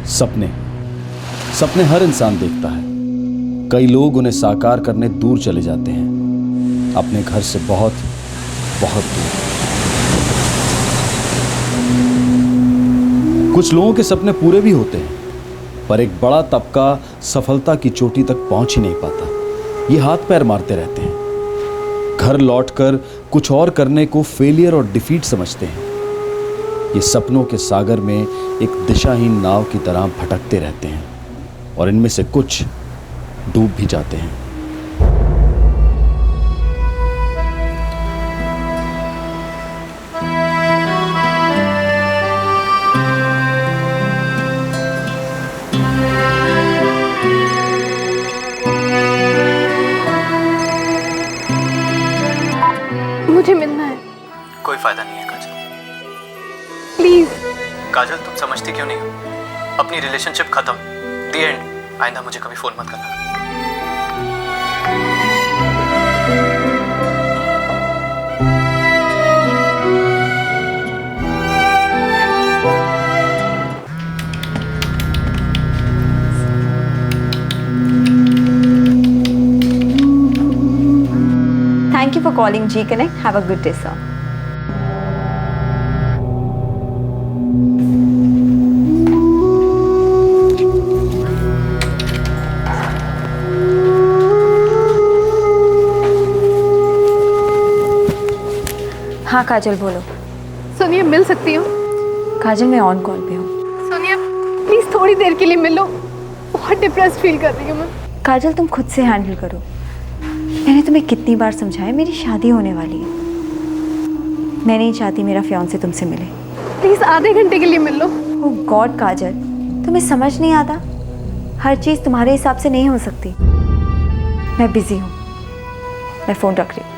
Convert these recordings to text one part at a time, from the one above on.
सपने सपने हर इंसान देखता है। कई लोग उन्हें साकार करने दूर चले जाते हैं, अपने घर से बहुत बहुत दूर। कुछ लोगों के सपने पूरे भी होते हैं, पर एक बड़ा तबका सफलता की चोटी तक पहुंच ही नहीं पाता। ये हाथ पैर मारते रहते हैं, घर लौटकर कुछ और करने को फेलियर और डिफीट समझते हैं। ये सपनों के सागर में एक दिशाहीन नाव की तरह भटकते रहते हैं और इनमें से कुछ डूब भी जाते हैं। मुझे मिलना है। कोई फायदा नहीं है काजल। प्लीज काजल, तुम समझती क्यों नहीं हो? अपनी रिलेशनशिप खत्म, द एंड। आइंदा मुझे कभी फोन मत करना। Thank you for calling G Connect. Have a good day, sir. हाँ काजल, बोलो। सोनिया, मिल सकती हूँ? काजल, मैं ऑन कॉल पे हूँ। सोनिया प्लीज थोड़ी देर के लिए मिलो, बहुत डिप्रेस फील कर रही हूँ मैं। काजल, तुम खुद से हैंडल करो। मैंने तुम्हें कितनी बार समझाया, मेरी शादी होने वाली है। मैं नहीं चाहती मेरा फियांसे तुमसे मिले। प्लीज आधे घंटे के लिए मिल लो। ओह गॉड काजल, तुम्हें समझ नहीं आता? हर चीज़ तुम्हारे हिसाब से नहीं हो सकती। मैं बिजी हूँ, मैं फ़ोन रख रही हूँ।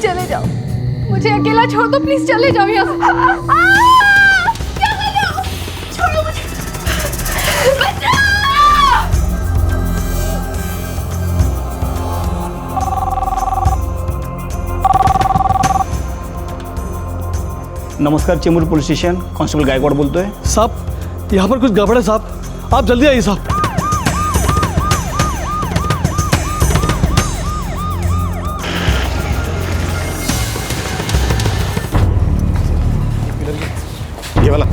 चले जाओ, मुझे अकेला छोड़ दो, प्लीज चले जाओ यहाँ से। क्या कर रहे हो? छोड़ो मुझे, बचाओ! नमस्कार, Chembur police station, constable Gaikwad बोलते हैं। साहब, यहाँ पर कुछ गड़बड़ है साहब, आप जल्दी आइए साहब। ये वाला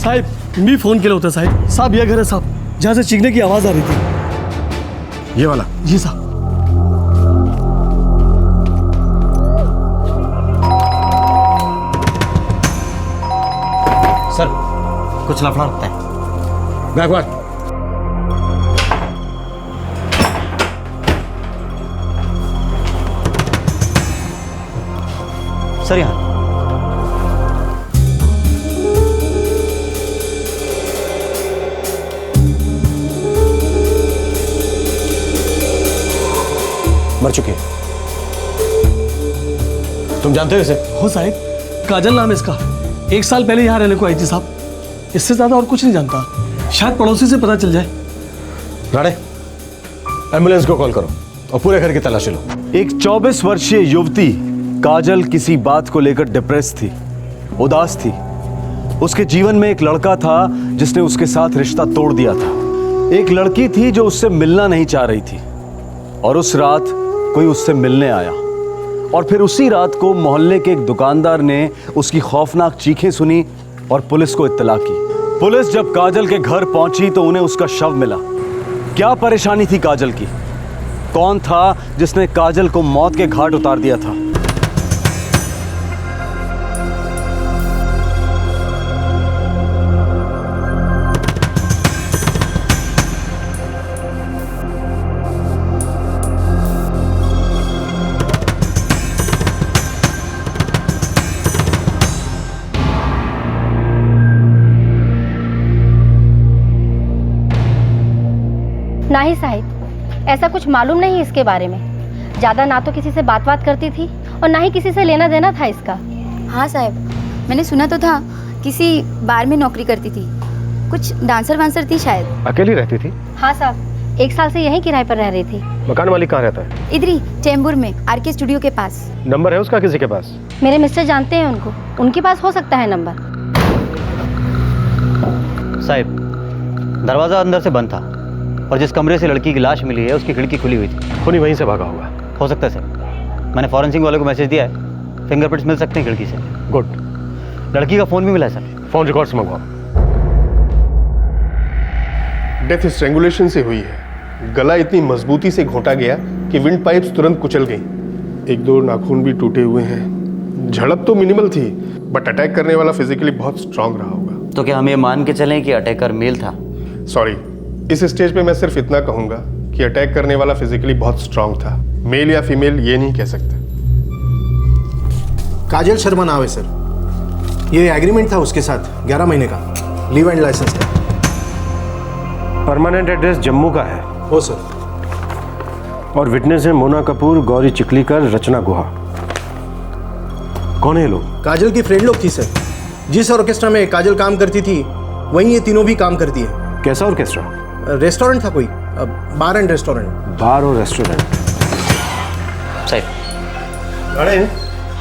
साहेब मी फोन केलं होतं साहेब। साहब यह घर है साहब, जहाँ से चीखने की आवाज आ रही थी। ये वाला जी साहब। सर, कुछ लफड़ा लगता है। गायकवाड़, सर यहाँ। मर चुकी है। तुम जानते हो इसे? हो साहब, काजल नाम है इसका। 1 साल पहले यहाँ रहने को आई थी साहब। इससे ज्यादा और कुछ नहीं जानता, शायद पड़ोसी से पता चल जाए। राणे, एम्बुलेंस को कॉल करो और पूरे घर की तलाशी लो। एक 24 वर्षीय युवती काजल किसी बात को लेकर डिप्रेस थी, उदास थी। उसके जीवन में एक लड़का था जिसने उसके साथ रिश्ता तोड़ दिया था। एक लड़की थी जो उससे मिलना नहीं चाह रही थी और उस रात कोई उससे मिलने आया और फिर उसी रात को मोहल्ले के एक दुकानदार ने उसकी खौफनाक चीखें सुनी और पुलिस को इत्तला की। पुलिस जब काजल के घर पहुंची तो उन्हें उसका शव मिला। क्या परेशानी थी काजल की? कौन था जिसने काजल को मौत के घाट उतार दिया था? नहीं साहिब, ऐसा कुछ मालूम नहीं इसके बारे में। ज़्यादा ना तो किसी से बात करती थी और ना ही किसी से लेना देना था इसका। हाँ साहब, मैंने सुना तो था किसी बार में नौकरी करती थी, कुछ डांसर वांसर थी शायद। अकेली रहती थी? हाँ साहब, 1 साल से यहीं किराए पर रह रही थी। मकान मालिक कहाँ रहता है? इधर ही चैम्बूर में आरके स्टूडियो के पास। नंबर है उसका किसी के पास? मेरे मिस्टर जानते हैं उनको, उनके पास हो सकता है नंबर। साहब, दरवाज़ा अंदर से बंद था और जिस कमरे से लड़की की लाश मिली है उसकी खिड़की खुली हुई थी। खूनी वहीं से भागा होगा। हो सकता है सर, मैंने फॉरेंसिक वाले को मैसेज दिया है, फिंगरप्रिंट्स मिल सकते हैं खिड़की से। गुड। लड़की का फ़ोन भी मिला है सर। फोन रिकॉर्ड्स मंगवाओ। डेथ स्ट्रेंगुलेशन से हुई है। गला इतनी मजबूती से घोंटा गया कि विंड पाइप्स तुरंत कुचल गई। 1-2 नाखून भी टूटे हुए हैं। झड़प तो मिनिमल थी, बट अटैक करने वाला फिजिकली बहुत स्ट्रांग रहा होगा। तो क्या हम ये मान के चलें कि अटैकर मेल था? सॉरी, इस स्टेज पे मैं सिर्फ इतना कहूंगा कि अटैक करने वाला फिजिकली बहुत स्ट्रांग था। मेल या फीमेल ये नहीं कह सकते। काजल शर्मा नाम है सर। ये एग्रीमेंट था उसके साथ 11 महीने का, लीव एंड लाइसेंस का। परमानेंट एड्रेस जम्मू का है। हो सर। और विटनेस है मोना कपूर, गौरी चिकलीकर, रचना गुहा। कौन है ये लोग? काजल की फ्रेंड लोग थी सर। जिस ऑर्केस्ट्रा में काजल काम करती थी वहीं ये तीनों भी काम करती है। कैसा ऑर्केस्ट्रा? रेस्टोरेंट था कोई, बार एंड रेस्टोरेंट। बार और रेस्टोरेंट। साहब, अरे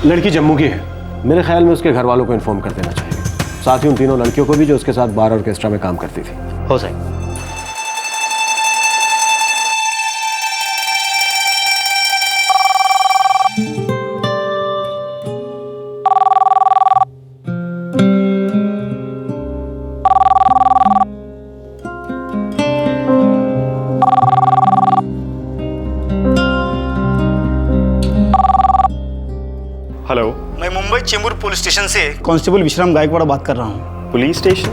लड़की जम्मू की है। मेरे ख्याल में उसके घर वालों को इन्फॉर्म कर देना चाहिए, साथ ही उन तीनों लड़कियों को भी जो उसके साथ बार ऑर्केस्ट्रा में काम करती थी। हो साहब। हेलो, मैं मुंबई चेंबूर पुलिस स्टेशन से कांस्टेबल विश्राम गायकवाड़ बात कर रहा हूँ। Police station?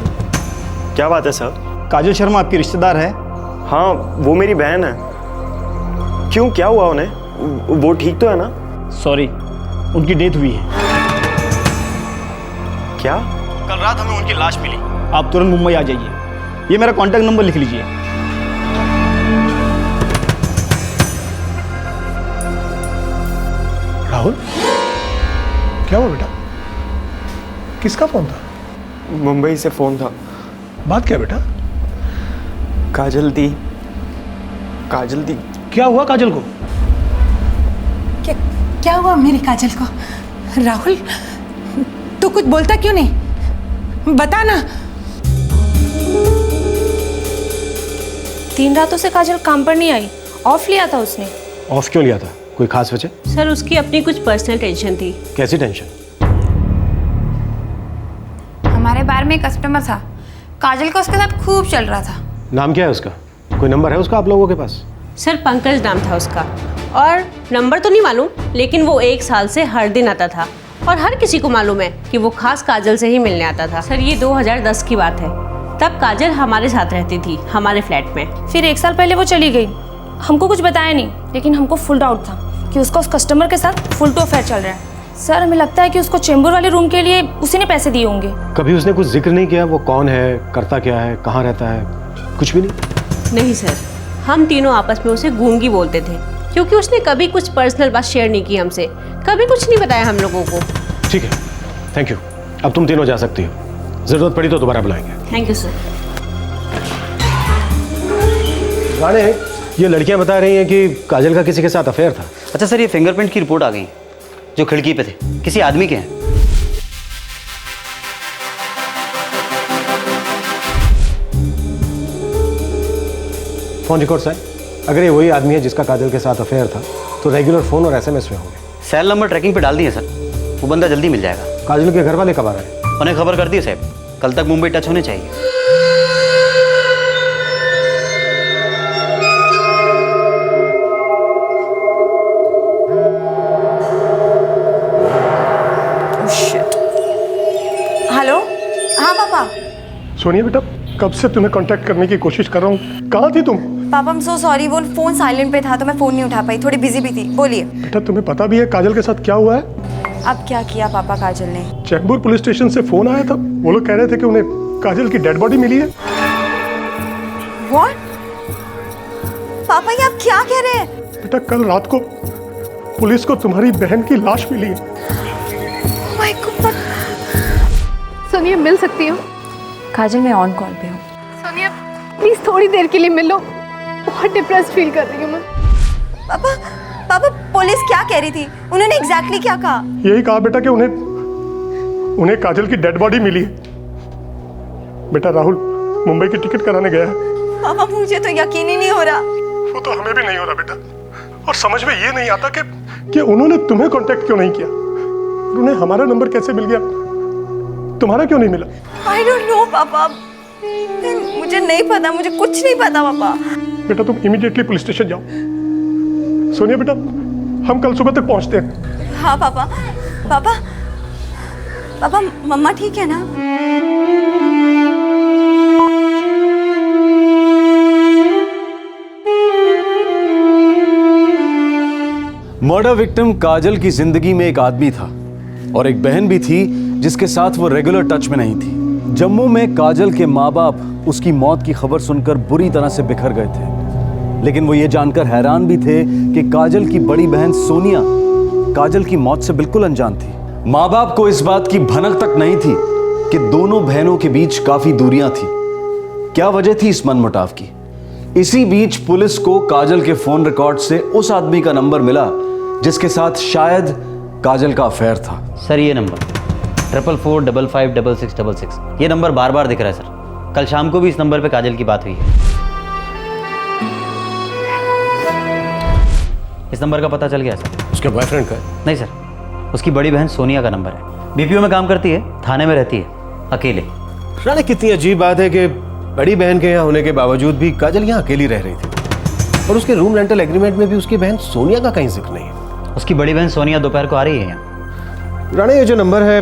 क्या बात है सर? काजल शर्मा आपकी रिश्तेदार है? हाँ, वो मेरी बहन है। क्यों, क्या हुआ उन्हें? वो ठीक तो है ना? सॉरी, उनकी डेथ हुई है। क्या? कल रात हमें उनकी लाश मिली। आप तुरंत मुंबई आ जाइए। ये मेरा कॉन्टैक्ट नंबर लिख लीजिए। राहुल, क्या हुआ बेटा? किसका फोन था? मुंबई से फ़ोन था। बात क्या बेटा? काजल दी। क्या हुआ काजल को? क्या हुआ मेरी काजल को? राहुल, तू कुछ बोलता क्यों नहीं? बता ना। 3 रातों से काजल काम पर नहीं आई, ऑफ लिया था उसने। ऑफ क्यों लिया था? कोई खास वजह? सर, उसकी अपनी कुछ पर्सनल टेंशन थी। कैसी टेंशन? हमारे बार में कस्टमर था, काजल का उसके साथ खूब चल रहा था। नाम क्या है उसका? कोई नंबर है उसका आप लोगों के पास? सर, पंकज नाम था उसका, और नंबर तो नहीं मालूम, लेकिन वो 1 साल से हर दिन आता था और हर किसी को मालूम है कि वो खास काजल से ही मिलने आता था। सर, ये 2010 की बात है। तब काजल हमारे साथ रहती थी, हमारे फ्लैट में। फिर 1 साल पहले वो चली गई। हमको कुछ बताया नहीं, लेकिन हमको फुल डाउट था कि उसका उस कस्टमर के साथ फुल टू अफेयर चल रहा है। सर, हमें लगता है कि उसको चेंबूर वाले रूम के लिए उसी ने पैसे दिए होंगे। कभी उसने कुछ जिक्र नहीं किया वो कौन है, करता क्या है, कहाँ रहता है? कुछ भी नहीं? नहीं सर, हम तीनों आपस में उसे गूंगी बोलते थे, क्योंकि उसने कभी कुछ पर्सनल बात शेयर नहीं की हमसे, कभी कुछ नहीं बताया हम लोगों को। ठीक है, थैंक यू। अब तुम तीनों जा सकती हो, जरूरत पड़ी तो दोबारा बुलाएंगे। Thank you sir. राणे, ये लड़कियां बता रही हैं कि काजल का किसी के साथ अफेयर था। अच्छा सर, ये फिंगरप्रिंट की रिपोर्ट आ गई जो खिड़की पे थे, किसी आदमी के हैं। फोन रिकॉर्ड है। अगर ये वही आदमी है जिसका काजल के साथ अफेयर था तो रेगुलर फोन और SMS में होंगे। सेल नंबर ट्रैकिंग पे डाल दिए सर, वो बंदा जल्दी मिल जाएगा। काजल के घर वाले कब आ रहे हैं? उन्हें खबर कर दी साहब, कल तक मुंबई टच होने चाहिए। हेलो। हाँ पापा। सोनिया बेटा, कब से तुम्हें कांटेक्ट करने की कोशिश कर रहा हूँ, कहाँ थी तुम? पापा I'm so sorry, वो फ़ोन साइलेंट पे था तो मैं फ़ोन नहीं उठा पाई, थोड़ी बिजी भी थी। बोलिए। बेटा तुम्हें पता भी है काजल के साथ क्या हुआ है? अब क्या किया पापा काजल ने? चैम्बूर पुलिस स्टेशन से फोन आया था, वो लोग कह रहे थे कि उन्हें काजल की डेड बॉडी मिली है। What? पापा ये आप क्या कह रहे हैं? बेटा कल रात को पुलिस को तुम्हारी बहन की लाश मिली है। Oh my God। सोनिया मिल सकती हो? काजल मैं ऑन कॉल पे हूँ। सोनिया प्लीज थोड़ी देर के लिए मिलो, बहुत डिप्रेस्ड फील कर रही हूँ मैं। पापा पापा पुलिस क्या कह रही थी? उन्होंने एग्जैक्टली क्या कहा? यही कहा बेटा कि उन्हें काजल की डेड बॉडी मिली है। बेटा राहुल मुंबई की टिकट कराने गया है। पापा मुझे तो यकीन ही नहीं हो रहा। वो तो हमें भी नहीं हो रहा बेटा, और समझ में ये नहीं आता कि उन्होंने तुम्हें कांटेक्ट क्यों नहीं किया, उन्हें हमारा नंबर कैसे मिल गया, तुम्हारा क्यों नहीं मिला? I don't know पापा, मुझे नहीं पता, मुझे कुछ नहीं पता पापा। बेटा तुम इमीडिएटली पुलिस स्टेशन जाओ। सोनिया बेटा हम कल सुबह तक पहुंचते हैं। हाँ पापा। पापा पापा मम्मा ठीक है ना? मर्डर विक्टिम काजल की जिंदगी में एक आदमी था और एक बहन भी थी जिसके साथ वो रेगुलर टच में नहीं थी। जम्मू में काजल के माँ बाप उसकी मौत की खबर सुनकर बुरी तरह से बिखर गए थे, लेकिन वो ये जानकर हैरान भी थे कि काजल की बड़ी बहन सोनिया काजल की मौत से बिल्कुल अनजान थी। माँ बाप को इस बात की भनक तक नहीं थी कि दोनों बहनों के बीच काफी दूरियां थी। क्या वजह थी इस मनमुटाव की? इसी बीच पुलिस को काजल के फोन रिकॉर्ड से उस आदमी का नंबर मिला जिसके साथ शायद काजल का अफेयर था। सर ये नंबर 44455666, ये नंबर बार बार दिख रहा है सर। कल शाम को भी इस नंबर पे काजल की बात हुई है। इस नंबर का पता चल गया सर। उसके बॉयफ्रेंड का? नहीं सर, उसकी बड़ी बहन सोनिया का नंबर है। बीपीओ में काम करती है, थाने में रहती है, अकेले। जाने कितनी अजीब बात है कि बड़ी बहन के यहाँ होने के बावजूद भी काजल यहाँ अकेली रह रही थी, और उसके रूम रेंटल एग्रीमेंट में भी उसकी बहन सोनिया का कहीं जिक्र नहीं है। उसकी बड़ी बहन सोनिया दोपहर को आ रही है यहाँ। राणे ये जो नंबर है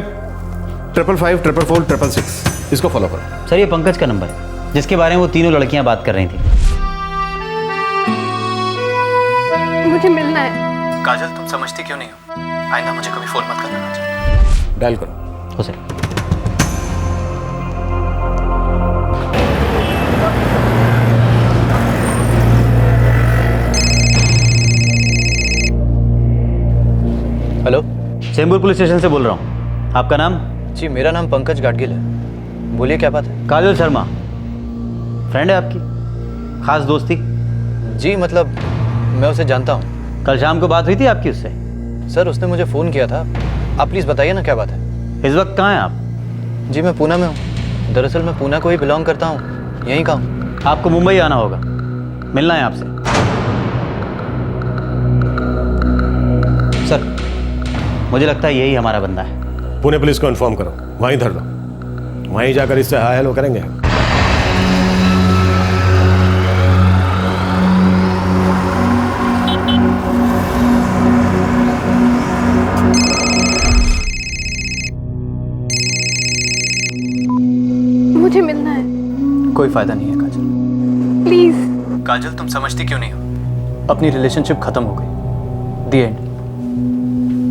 55544466, इसको फॉलो करो। सर ये पंकज का नंबर है जिसके बारे में वो तीनों लड़कियां बात कर रही थी। मुझे मिलना है। काजल तुम समझती क्यों नहीं हो? आइंदा मुझे कभी फोन मत करना काजल। डायल करो। हो sir. Hello, Chembur police station से बोल रहा हूँ। आपका नाम? जी मेरा नाम पंकज गाडगिल है। बोलिए क्या बात है? काजल शर्मा फ्रेंड है आपकी, खास दोस्ती? जी मतलब मैं उसे जानता हूँ। कल शाम को बात हुई थी आपकी उससे? सर उसने मुझे फ़ोन किया था। आप प्लीज़ बताइए ना क्या बात है। इस वक्त कहाँ हैं आप? जी मैं पूना में हूँ। दरअसल मैं पूना को ही बिलोंग करता हूँ, यहीं का हूँ। आपको मुंबई आना होगा, मिलना है आपसे। सर मुझे लगता है यही हमारा बंदा है। पुणे पुलिस को इन्फॉर्म करो, वहीं धर दो, वहीं जाकर इससे हाय हेलो करेंगे। मुझे मिलना है। कोई फायदा नहीं है काजल। प्लीज। काजल तुम समझती क्यों नहीं हो? अपनी रिलेशनशिप खत्म हो गई, दी एंड।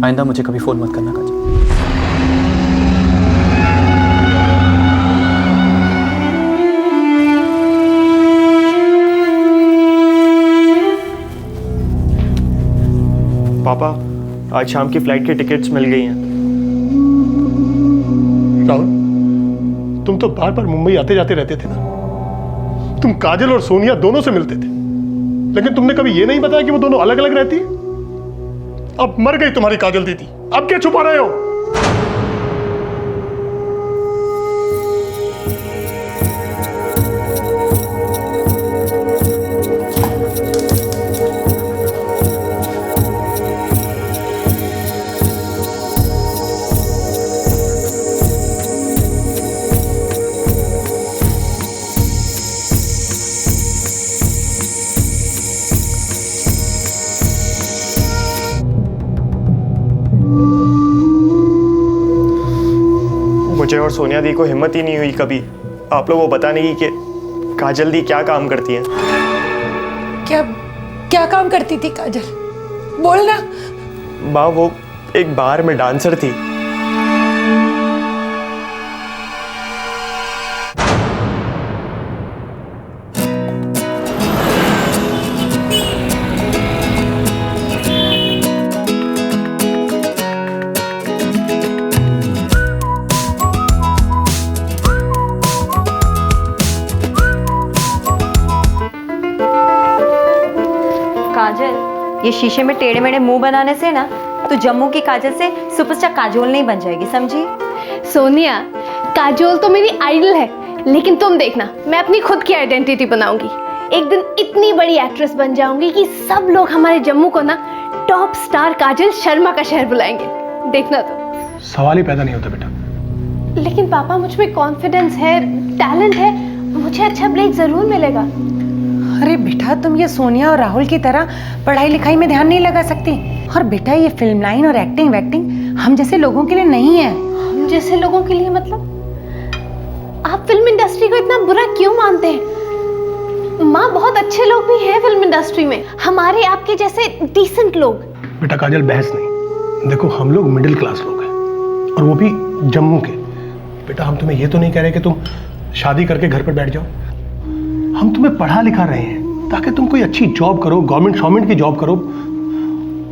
आइंदा मुझे कभी फोन मत करना काजल। पापा आज शाम की फ्लाइट की टिकट्स मिल गई हैं। राहुल तुम तो बार बार मुंबई आते जाते रहते थे ना। तुम काजल और सोनिया दोनों से मिलते थे, लेकिन तुमने कभी ये नहीं बताया कि वो दोनों अलग अलग रहती है। अब मर गई तुम्हारी काजल दीदी, अब क्या छुपा रहे हो? मुझे और सोनिया दी को हिम्मत ही नहीं हुई कभी आप लोगों को बताने की कि काजल दी क्या काम करती है। क्या क्या काम करती थी काजल? बोलना। माँ वो एक बार में डांसर थी। काजल, ये शीशे में टेढ़े मेढ़े मुंह बनाने से ना तो जम्मू की काजल से सुपरस्टार काजोल नहीं बन जाएगी, समझी? सोनिया, काजोल तो मेरी आइडल है, लेकिन तुम देखना मैं अपनी खुद की आइडेंटिटी बनाऊंगी। एक दिन इतनी बड़ी एक्ट्रेस बन जाऊंगी कि सब लोग हमारे जम्मू को ना टॉप स्टार काजल शर्मा का शहर बुलाएंगे। देखना तो। सवाल ही पैदा नहीं होता बेटा। लेकिन पापा, मुझ में कॉन्फिडेंस है, टैलेंट है, मुझे अच्छा ब्रेक जरूर मिलेगा। अरे बेटा, तुम ये सोनिया और राहुल की तरह पढ़ाई लिखाई में ध्यान नहीं लगा सकती। और बेटा, ये फिल्म लाइन और एक्टिंग वैक्टिंग हम जैसे लोगों के लिए नहीं है। हम जैसे लोगों के लिए मतलब? आप फिल्म इंडस्ट्री को इतना बुरा क्यों मानते हैं? माँ, बहुत अच्छे लोग भी हैं फिल्म इंडस्ट्री में, हमारे आपके जैसे डिसेंट लोग। बेटा काजल, बहस नहीं। देखो, हम लोग मिडिल क्लास लोग हैं, और वो भी जम्मू के। बेटा, हम तुम्हें ये तो नहीं कह रहे कि तुम शादी करके घर पर बैठ जाओ। हम तुम्हें पढ़ा लिखा रहे हैं ताकि तुम कोई अच्छी जॉब करो, गवर्नमेंट की जॉब करो।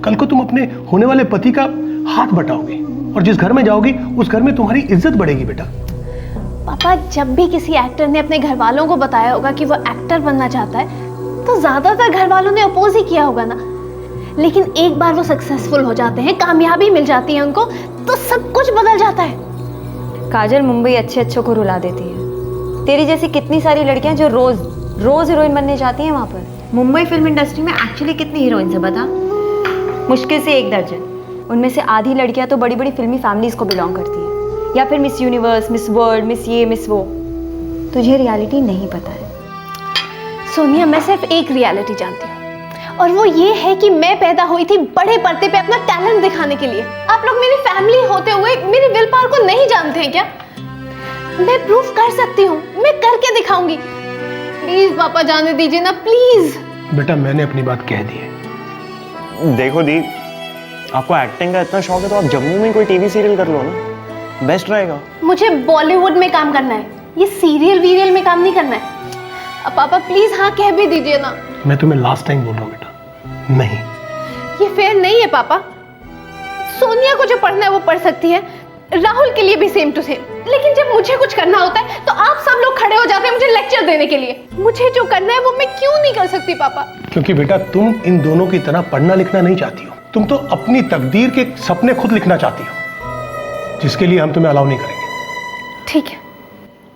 कल को तुम अपने होने वाले पति का हाथ बटाओगे, और जिस घर में जाओगी उस घर में तुम्हारी इज्जत बढ़ेगी। बेटा पापा, जब भी किसी एक्टर ने अपने घर वालों को बताया होगा कि वो एक्टर बनना चाहता है, तो ज्यादातर घर वालों ने अपोज ही किया होगा ना। लेकिन एक बार वो सक्सेसफुल हो जाते हैं, कामयाबी मिल जाती है उनको, तो सब कुछ बदल जाता है। काजल, मुंबई अच्छे अच्छों को रुला देती है। तेरी जैसी कितनी सारी लड़कियां जो रोज हीरोइन बनने जाती हैं वहां पर। मुंबई फिल्म इंडस्ट्री में एक्चुअली कितनी हीरोइंस है बता? मुश्किल से 1 दर्जन। उनमें से आधी लड़कियां तो बड़ी बड़ी फिल्मी फैमिलीज को बिलोंग करती है, या फिर miss universe, miss world, miss ये मिस वो। तुझे रियलिटी नहीं पता है। सोनिया, मैं सिर्फ एक रियलिटी जानती हूँ, और वो ये है कि मैं पैदा हुई थी बड़े पर्दे पे अपना टैलेंट दिखाने के लिए। आप लोग मेरी फैमिली होते हुए मेरी विल पावर को नहीं जानते हैं क्या? मैं प्रूफ कर सकती हूँ, मैं करके दिखाऊंगी। प्लीज पापा, जाने दीजिए ना, प्लीज। बेटा, मैंने अपनी बात कह दी है। देखो दी, आपको एक्टिंग का इतना शौक है तो आप जम्मू में कोई टीवी सीरियल कर लो ना, बेस्ट रहेगा। मुझे बॉलीवुड में काम करना है, ये सीरियल वीरियल में काम नहीं करना है। अब पापा प्लीज हाँ कह भी दीजिए ना। मैं तुम्हें लास्ट टाइम बोल रहा हूँ बेटा, नहीं। ये फेयर नहीं है पापा। सोनिया को जो पढ़ना है वो पढ़ सकती है, राहुल के लिए भी सेम टू सेम। लेकिन जब मुझे कुछ करना होता है तो आप सब लोग खड़े हो जाते हैं मुझे लेक्चर देने के लिए। मुझे जो करना है वो मैं क्यों नहीं कर सकती पापा? क्योंकि बेटा, तुम इन दोनों की तरह पढ़ना लिखना नहीं चाहती हो। तुम तो अपनी तकदीर के सपने खुद लिखना चाहती हो, जिसके लिए हम तुम्हें अलाउ नहीं करेंगे। ठीक है,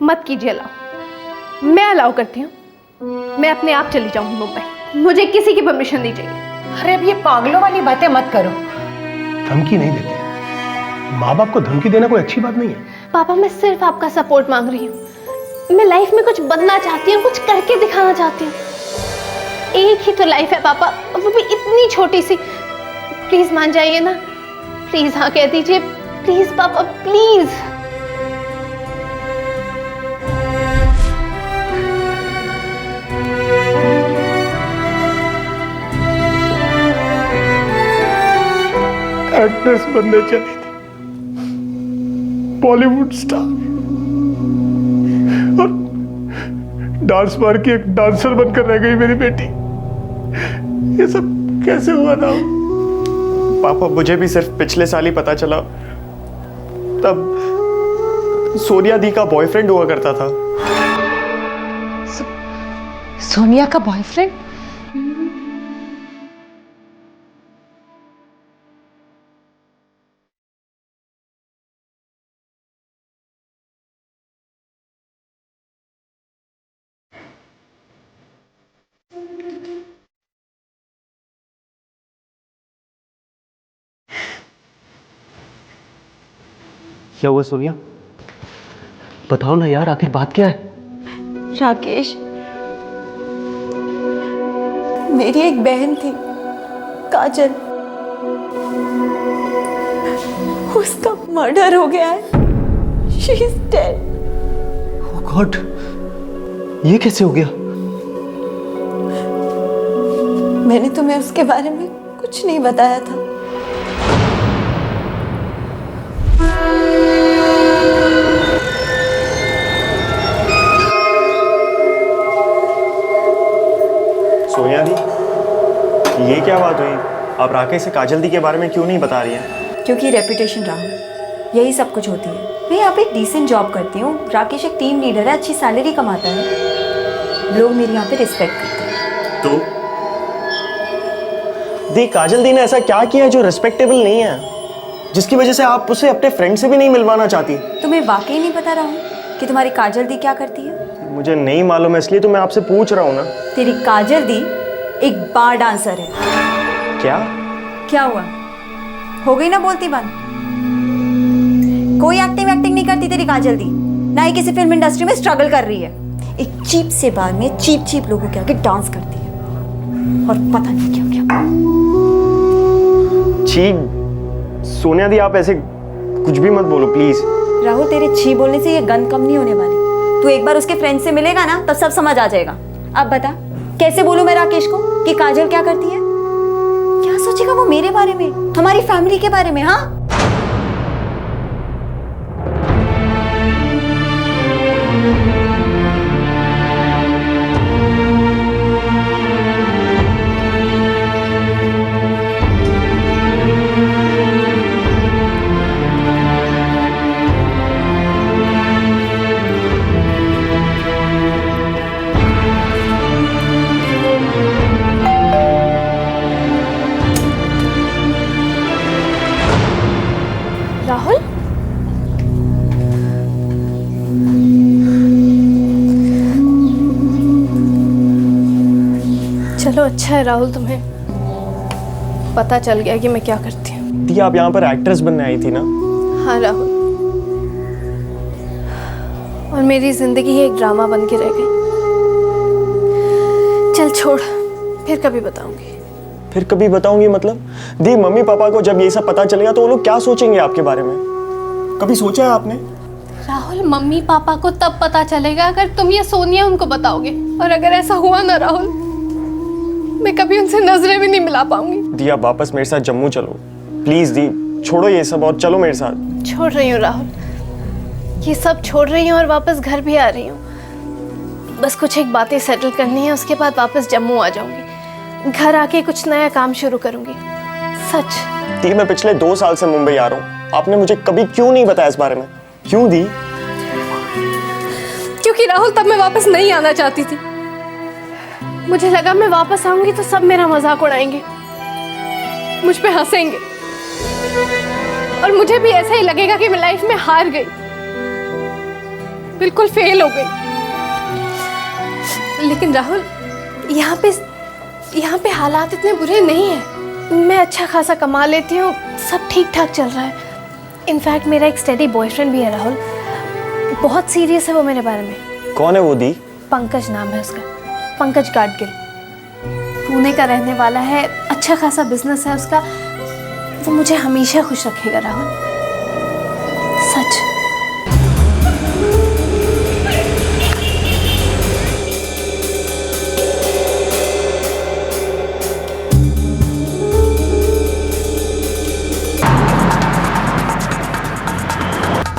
मत कीजिए अलाउ, मैं अलाउ करती हूँ। मैं अपने आप चली जाऊंगी मुंबई, मुझे किसी की परमिशन नहीं चाहिए। अरे अब ये पागलों वाली बातें मत करो। धमकी नहीं देते, माँ बाप को धमकी देना कोई अच्छी बात नहीं है। पापा, मैं सिर्फ आपका सपोर्ट मांग रही हूँ। मैं लाइफ में कुछ बनना चाहती हूँ, कुछ करके दिखाना चाहती हूँ। एक ही तो लाइफ है पापा, वो भी इतनी छोटी सी। प्लीज मान जाइए ना, प्लीज हाँ कह दीजिए, प्लीज पापा, प्लीज। एक्ट्रेस बनने चली थी, बॉलीवुड स्टार, और डांस मार के एक डांसर बनकर रह गई मेरी बेटी। ये सब कैसे हुआ था? पापा, मुझे भी सिर्फ पिछले साल ही पता चला, तब सोनिया दी का बॉयफ्रेंड हुआ करता था। सोनिया का बॉयफ्रेंड? क्या हुआ सोनिया? बताओ ना यार, आखिर बात क्या है? राकेश, मेरी एक बहन थी काजल, उसका मर्डर हो गया है। She is dead. Oh God, ये कैसे हो गया? मैंने तुम्हें उसके बारे में कुछ नहीं बताया था। सोनिया दी, ये क्या बात हुई? आप राकेश से काजल दी के बारे में क्यों नहीं बता रही हैं? क्योंकि रेपुटेशन राहुल, यही सब कुछ होती है। मैं यहाँ पे एक डिसेंट जॉब करती हूँ, राकेश एक टीम लीडर है, अच्छी सैलरी कमाता है, लोग मेरे यहाँ पे रिस्पेक्ट करते हैं। तो दी, काजल दी ने ऐसा क्या किया है जो रिस्पेक्टेबल नहीं है, जिसकी वजह से आप उसे अपने फ्रेंड से भी नहीं मिलवाना चाहती? तुम्हें वाकई नहीं पता राहुल कि तुम्हारी काजल दी क्या करती है? मुझे नहीं मालूम है, इसलिए तो मैं आपसे पूछ रहा हूँ ना। तेरी काजल दी एक बार डांसर है। क्या हुआ? हो गई ना बोलती बात? कोई एक्टिंग नहीं करती तेरी काजल दी, ना ही किसी फिल्म इंडस्ट्री में स्ट्रगल कर रही है। एक चीप से बार में चीप लोगों के आगे डांस करती है और पता नहीं क्या क्या। चीप? सोनिया दी, आप ऐसे कुछ भी मत बोलो प्लीज। राहुल, तेरे छी बोलने से ये गंद कम नहीं होने वाली। तू एक बार उसके फ्रेंड से मिलेगा ना, तब सब समझ आ जाएगा। अब बता, कैसे बोलूं मैं राकेश को कि काजल क्या करती है? क्या सोचेगा वो मेरे बारे में, हमारी फैमिली के बारे में? हाँ, राहुल, चलो अच्छा है राहुल, तुम्हें पता चल गया कि मैं क्या करती हूँ। दी, आप यहाँ पर एक्ट्रेस बनने आई थी ना? हाँ राहुल, और मेरी जिंदगी ही एक ड्रामा बन के रह गई। चल छोड़, फिर कभी बताऊंगी। फिर कभी बताऊंगी मतलब? दी, मम्मी पापा को जब ये सब पता चलेगा तो वो लोग क्या सोचेंगे आपके बारे में? कभी सोचा है आपने? राहुल, मम्मी पापा को तब पता चलेगा अगर तुम ये सोनिया उनको बताओगे, और अगर ऐसा हुआ ना राहुल, मैं कभी उनसे नजरें भी नहीं मिला पाऊंगी। दी, आप वापस मेरे साथ जम्मू चलो प्लीज। दी, छोड़ो ये सब और चलो मेरे साथ। छोड़ रही हूँ राहुल, ये सब छोड़ रही हूँ और वापस घर भी आ रही हूँ। बस कुछ एक बातें सेटल करनी है, उसके बाद वापस जम्मू आ जाऊंगी। घर आके कुछ नया काम शुरू करूंगी, सच। दी, मैं पिछले 2 साल से मुंबई आ रहा हूँ, आपने मुझे कभी क्यों नहीं बताया इस बारे में? क्यों दी? क्योंकि राहुल, तब मैं वापस नहीं आना चाहती थी। मुझे लगा मैं वापस आऊंगी तो सब मेरा मजाक उड़ाएंगे, मुझ पे हंसेंगे, और मुझे भी ऐसा ही लगेगा कि मैं लाइफ में हार गई, बिल्कुल फेल हो गई। लेकिन राहुल, यहाँ पे हालात इतने बुरे नहीं हैं। मैं अच्छा खासा कमा लेती हूँ, सब ठीक ठाक चल रहा है। इनफैक्ट मेरा एक स्टडी बॉयफ्रेंड भी है राहुल, बहुत सीरियस है वो मेरे बारे में। कौन है वो दी? पंकज नाम है उसका, पंकज गाडगिल। पुणे का रहने वाला है, अच्छा खासा बिजनेस है उसका। वो मुझे हमेशा खुश रखेगा राहुल, सच।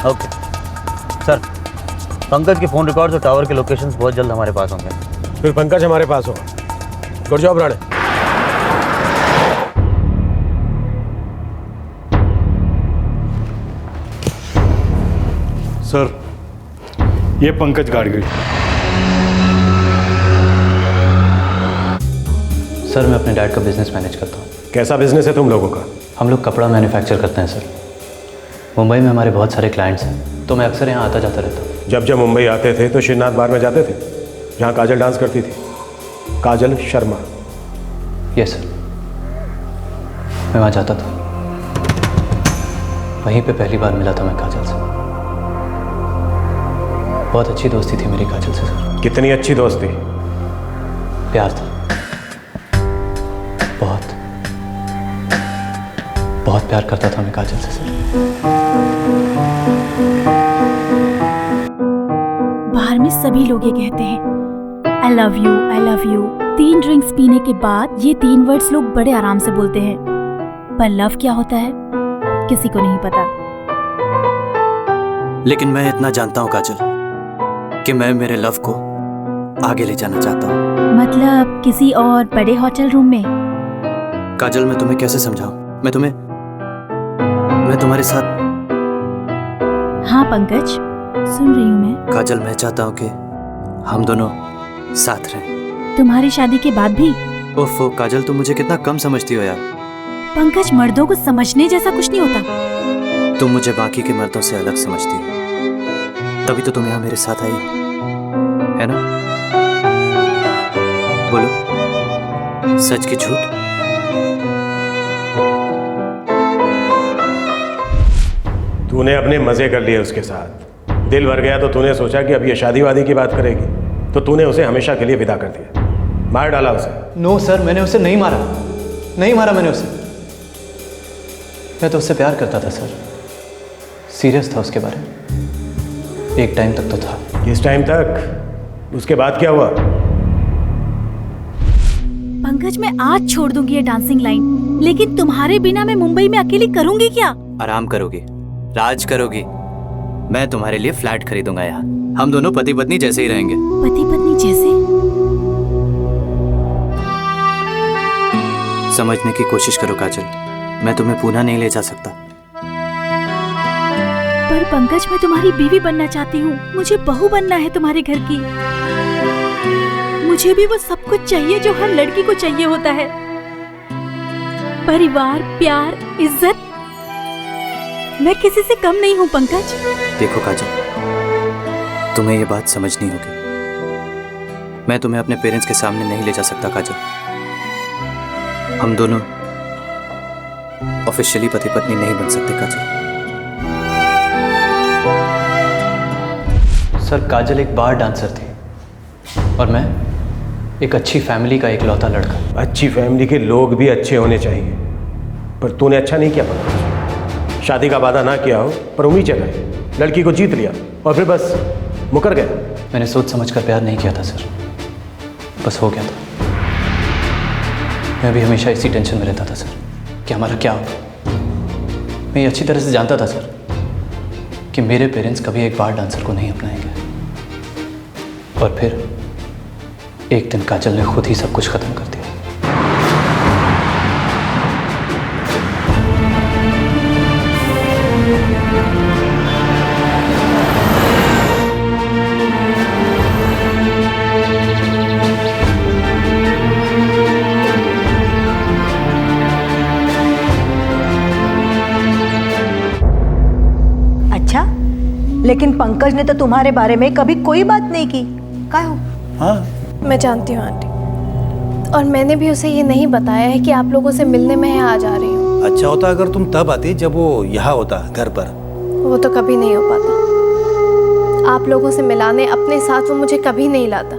ओके सर, पंकज के फ़ोन रिकॉर्ड्स और टावर के लोकेशंस बहुत जल्द हमारे पास होंगे। फिर पंकज हमारे पास होगा। Good job Rane. सर, ये पंकज गाडगिल। सर, मैं अपने डैड का बिजनेस मैनेज करता हूँ। कैसा बिजनेस है तुम लोगों का? हम लोग कपड़ा मैन्युफैक्चर करते हैं सर। मुंबई में हमारे बहुत सारे क्लाइंट्स हैं, तो मैं अक्सर यहाँ आता जाता रहता हूँ। जब मुंबई आते थे तो श्रीनाथ बार में जाते थे, जहाँ काजल डांस करती थी, काजल शर्मा। यस सर, मैं वहाँ जाता था। वहीं पे पहली बार मिला था मैं काजल से। बहुत अच्छी दोस्ती थी मेरी काजल से सर। कितनी अच्छी दोस्ती? प्यार था, बहुत बहुत प्यार करता था मैं काजल से सर। सभी लोग ये कहते हैं, I love you, I love you. 3 drinks पीने के बाद ये 3 वर्ड्स लोग बड़े आराम से बोलते हैं, पर लव क्या होता है किसी को नहीं पता। लेकिन मैं इतना जानता हूँ काजल कि मैं मेरे लव को आगे ले जाना चाहता हूँ। मतलब किसी और बड़े होटल रूम में? काजल मैं तुम्हें कैसे समझाऊं? मैं तुम्हारे साथ। हाँ पंकज, सुन रही हूँ मैं। काजल मैं चाहता हूँ कि हम दोनों साथ रहें। तुम्हारी शादी के बाद भी? ओफो काजल, तुम मुझे कितना कम समझती हो यार। पंकज, मर्दों को समझने जैसा कुछ नहीं होता। तुम मुझे बाकी के मर्दों से अलग समझती हो, तभी तो तुम यहाँ मेरे साथ आई हो, है ना? बोलो, सच की झूठ? तूने अपने मजे कर लिए उसके साथ, दिल भर गया तो तूने सोचा कि अब ये शादी वादी की बात करेगी, तो तूने उसे हमेशा के लिए विदा कर दिया, मार डाला उसे। नो सर, मैंने उसे नहीं मारा, नहीं मारा मैंने उसे। मैं तो उससे प्यार करता था सर, सीरियस था उसके बारे में, एक टाइम तक तो था। किस टाइम तक? उसके बाद क्या हुआ? पंकज, मैं आज छोड़ दूंगी ये डांसिंग लाइन, लेकिन तुम्हारे बिना मैं मुंबई में अकेली करूंगी क्या? आराम करोगी, राज करोगी। मैं तुम्हारे लिए फ्लैट खरीदूंगा यहाँ, हम दोनों पति पत्नी जैसे ही रहेंगे। पति पत्नी जैसे? समझने की कोशिश करो काजल, मैं तुम्हें पुणे नहीं ले जा सकता। पर पंकज, मैं तुम्हारी बीवी बनना चाहती हूँ, मुझे बहू बनना है तुम्हारे घर की। मुझे भी वो सब कुछ चाहिए जो हर लड़की को चाहिए होता है, परिवार, प्यार, इज्जत। मैं किसी से कम नहीं हूँ पंकज। देखो काजल, तुम्हें ये बात समझनी होगी, मैं तुम्हें अपने पेरेंट्स के सामने नहीं ले जा सकता काजल। हम दोनों ऑफिशियली पति पत्नी नहीं बन सकते काजल। सर, काजल एक बार डांसर थी और मैं एक अच्छी फैमिली का इकलौता लड़का। अच्छी फैमिली के लोग भी अच्छे होने चाहिए, पर तूने अच्छा नहीं किया पंकज। शादी का वादा ना किया हो पर उम्मीद जगाई, लड़की को जीत लिया और फिर बस मुकर गया। मैंने सोच समझकर प्यार नहीं किया था सर, बस हो गया था। मैं भी हमेशा इसी टेंशन में रहता था सर कि हमारा क्या होगा। मैं ये अच्छी तरह से जानता था सर कि मेरे पेरेंट्स कभी एक बार डांसर को नहीं अपनाएंगे, और फिर एक दिन काजल ने खुद ही सब कुछ खत्म कर दिया। अच्छा, लेकिन पंकज ने तो तुम्हारे बारे में कभी कोई बात नहीं की। क्या हो? हाँ, मैं जानती हूँ आंटी, और मैंने भी उसे ये नहीं बताया है कि आप लोगों से मिलने में यहाँ आ जा रही हूँ। अच्छा होता अगर तुम तब आती जब वो यहाँ होता घर पर। वो तो कभी नहीं हो पाता। आप लोगों से मिलाने अपने साथ वो मुझे कभी नहीं लाता,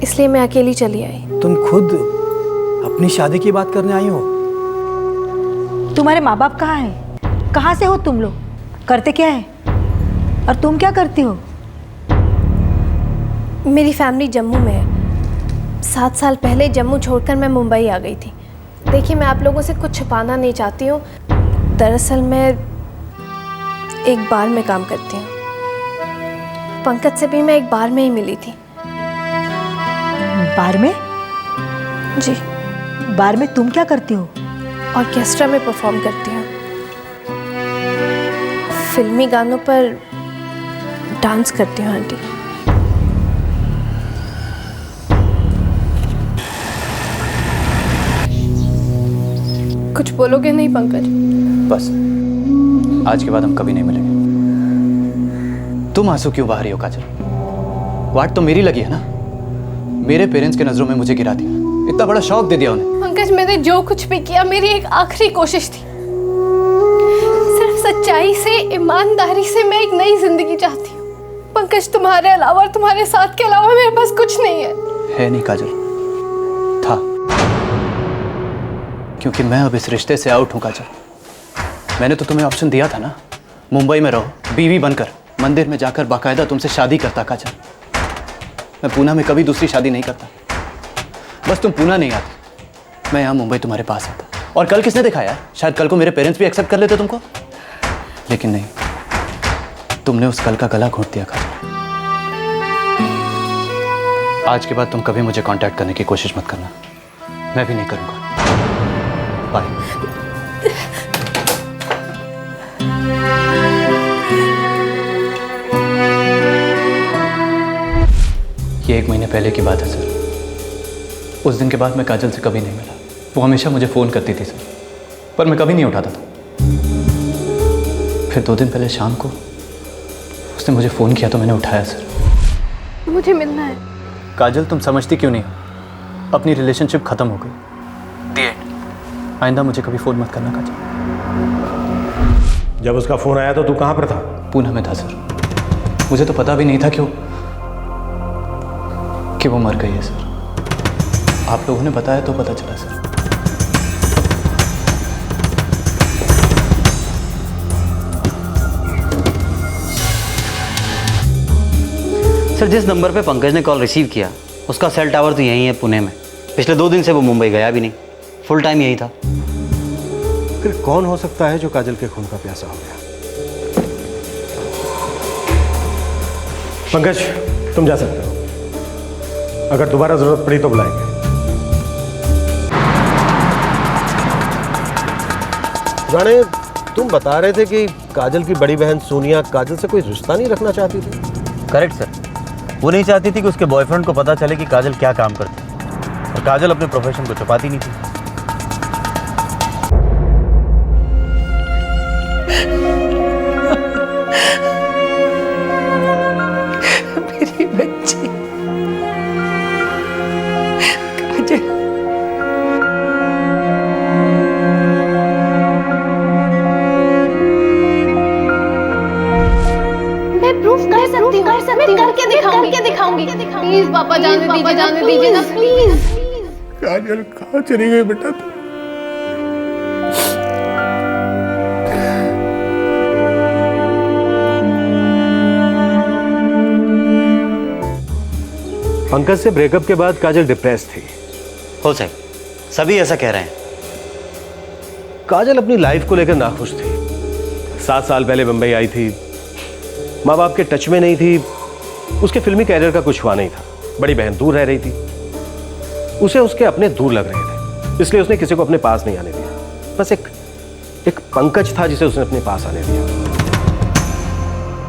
इसलिए मैं अकेली चली आई। तुम खुद अपनी शादी की बात करने आई हो? तुम्हारे माँ बाप कहाँ हैं? कहाँ से हो तुम लोग? करते क्या है? और तुम क्या करती हो? मेरी फैमिली जम्मू में है। 7 साल पहले जम्मू छोड़कर मैं मुंबई आ गई थी। देखिए, मैं आप लोगों से कुछ छुपाना नहीं चाहती हूँ। दरअसल मैं एक बार में काम करती हूँ। पंकज से भी मैं एक बार में ही मिली थी। बार में? जी। बार में तुम क्या करती हो? ऑर्केस्ट्रा में परफॉर्म करती हूँ। फिल्मी गानों पर डांस करती हूँ आंटी। कुछ बोलोगे नहीं पंकज? बस आज के बाद हम कभी नहीं मिलेंगे। तुम आंसू क्यों बहा रही हो काजल? वाट तो मेरी लगी है ना। मेरे पेरेंट्स के नजरों में मुझे गिरा दिया, इतना बड़ा शौक दे दिया उन्हें। पंकज, मैंने जो कुछ भी किया मेरी एक आखिरी कोशिश थी। सिर्फ सच्चाई से, ईमानदारी से मैं एक नई जिंदगी चाहती हूँ। पंकज, तुम्हारे अलावा और तुम्हारे साथ के अलावा मेरे पास कुछ नहीं है नहीं काजल, था, क्योंकि मैं अब इस रिश्ते से आउट हूँ काजल। मैंने तो तुम्हें ऑप्शन दिया था ना, मुंबई में रहो, बीवी बनकर, मंदिर में जाकर बाकायदा तुमसे शादी करता काजल। मैं पूना में कभी दूसरी शादी नहीं करता। बस तुम पूना नहीं आती, मैं यहाँ मुंबई तुम्हारे पास आता। और कल किसने देखा यार, शायद कल को मेरे पेरेंट्स भी एक्सेप्ट कर लेते तुमको, लेकिन नहीं, तुमने उस कल का गला घोंट दिया काजल। आज के बाद तुम कभी मुझे कांटेक्ट करने की कोशिश मत करना, मैं भी नहीं करूंगा। बाय। ये 1 महीने पहले की बात है सर। उस दिन के बाद मैं काजल से कभी नहीं मिला। वो हमेशा मुझे फ़ोन करती थी सर, पर मैं कभी नहीं उठाता था। फिर 2 दिन पहले शाम को उसने मुझे फ़ोन किया तो मैंने उठाया सर। मुझे मिलना है। काजल तुम समझती क्यों नहीं हो, अपनी रिलेशनशिप ख़त्म हो गई। आइंदा मुझे कभी फ़ोन मत करना काजल। जब उसका फ़ोन आया तो तू कहाँ पर था? पूना में था सर। मुझे तो पता भी नहीं था कि वो मर गई है सर। आप लोगों ने बताया तो पता चला सर। सर, जिस नंबर पे पंकज ने कॉल रिसीव किया उसका सेल टावर तो यहीं है पुणे में। पिछले 2 दिन से वो मुंबई गया भी नहीं, फुल टाइम यही था। फिर कौन हो सकता है जो काजल के खून का प्यासा हो गया? पंकज, तुम जा सकते हो, अगर दोबारा जरूरत पड़ी तो बुलाएंगे। राणे, तुम बता रहे थे कि काजल की बड़ी बहन सोनिया काजल से कोई रिश्ता नहीं रखना चाहती थी। करेक्ट सर, वो नहीं चाहती थी कि उसके बॉयफ्रेंड को पता चले कि काजल क्या काम करती है, और काजल अपने प्रोफेशन को छुपाती नहीं थी। मेरी बच्ची काजल। मैं प्रूफ कर सकती हूँ, मैं करके दिखाऊंगी। प्लीज पापा, जाने दीजिए ना प्लीज। काजल कहाँ चली गई बेटा? पंकज से ब्रेकअप के बाद काजल डिप्रेस थी। हो सही, सभी ऐसा कह रहे हैं। काजल अपनी लाइफ को लेकर नाखुश थी। 7 साल पहले मुंबई आई थी, माँ बाप के टच में नहीं थी, उसके फिल्मी कैरियर का कुछ हुआ नहीं था। बड़ी बहन दूर रह रही थी, उसे उसके अपने दूर लग रहे थे, इसलिए उसने किसी को अपने पास नहीं आने दिया। बस एक पंकज था जिसे उसने अपने पास आने दिया।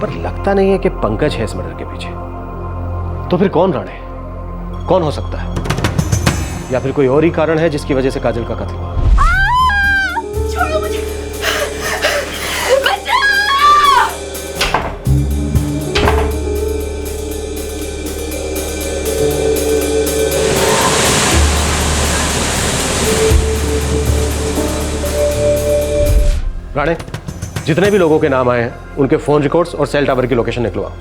पर लगता नहीं है कि पंकज है इस मर्डर के पीछे। तो फिर कौन राणे, कौन हो सकता है? या फिर कोई और ही कारण है जिसकी वजह से काजल का कत्ल हुआ? छोड़ो मुझे। राणे, जितने भी लोगों के नाम आए हैं उनके फोन रिकॉर्ड्स और सेल टावर की लोकेशन निकलवाओ।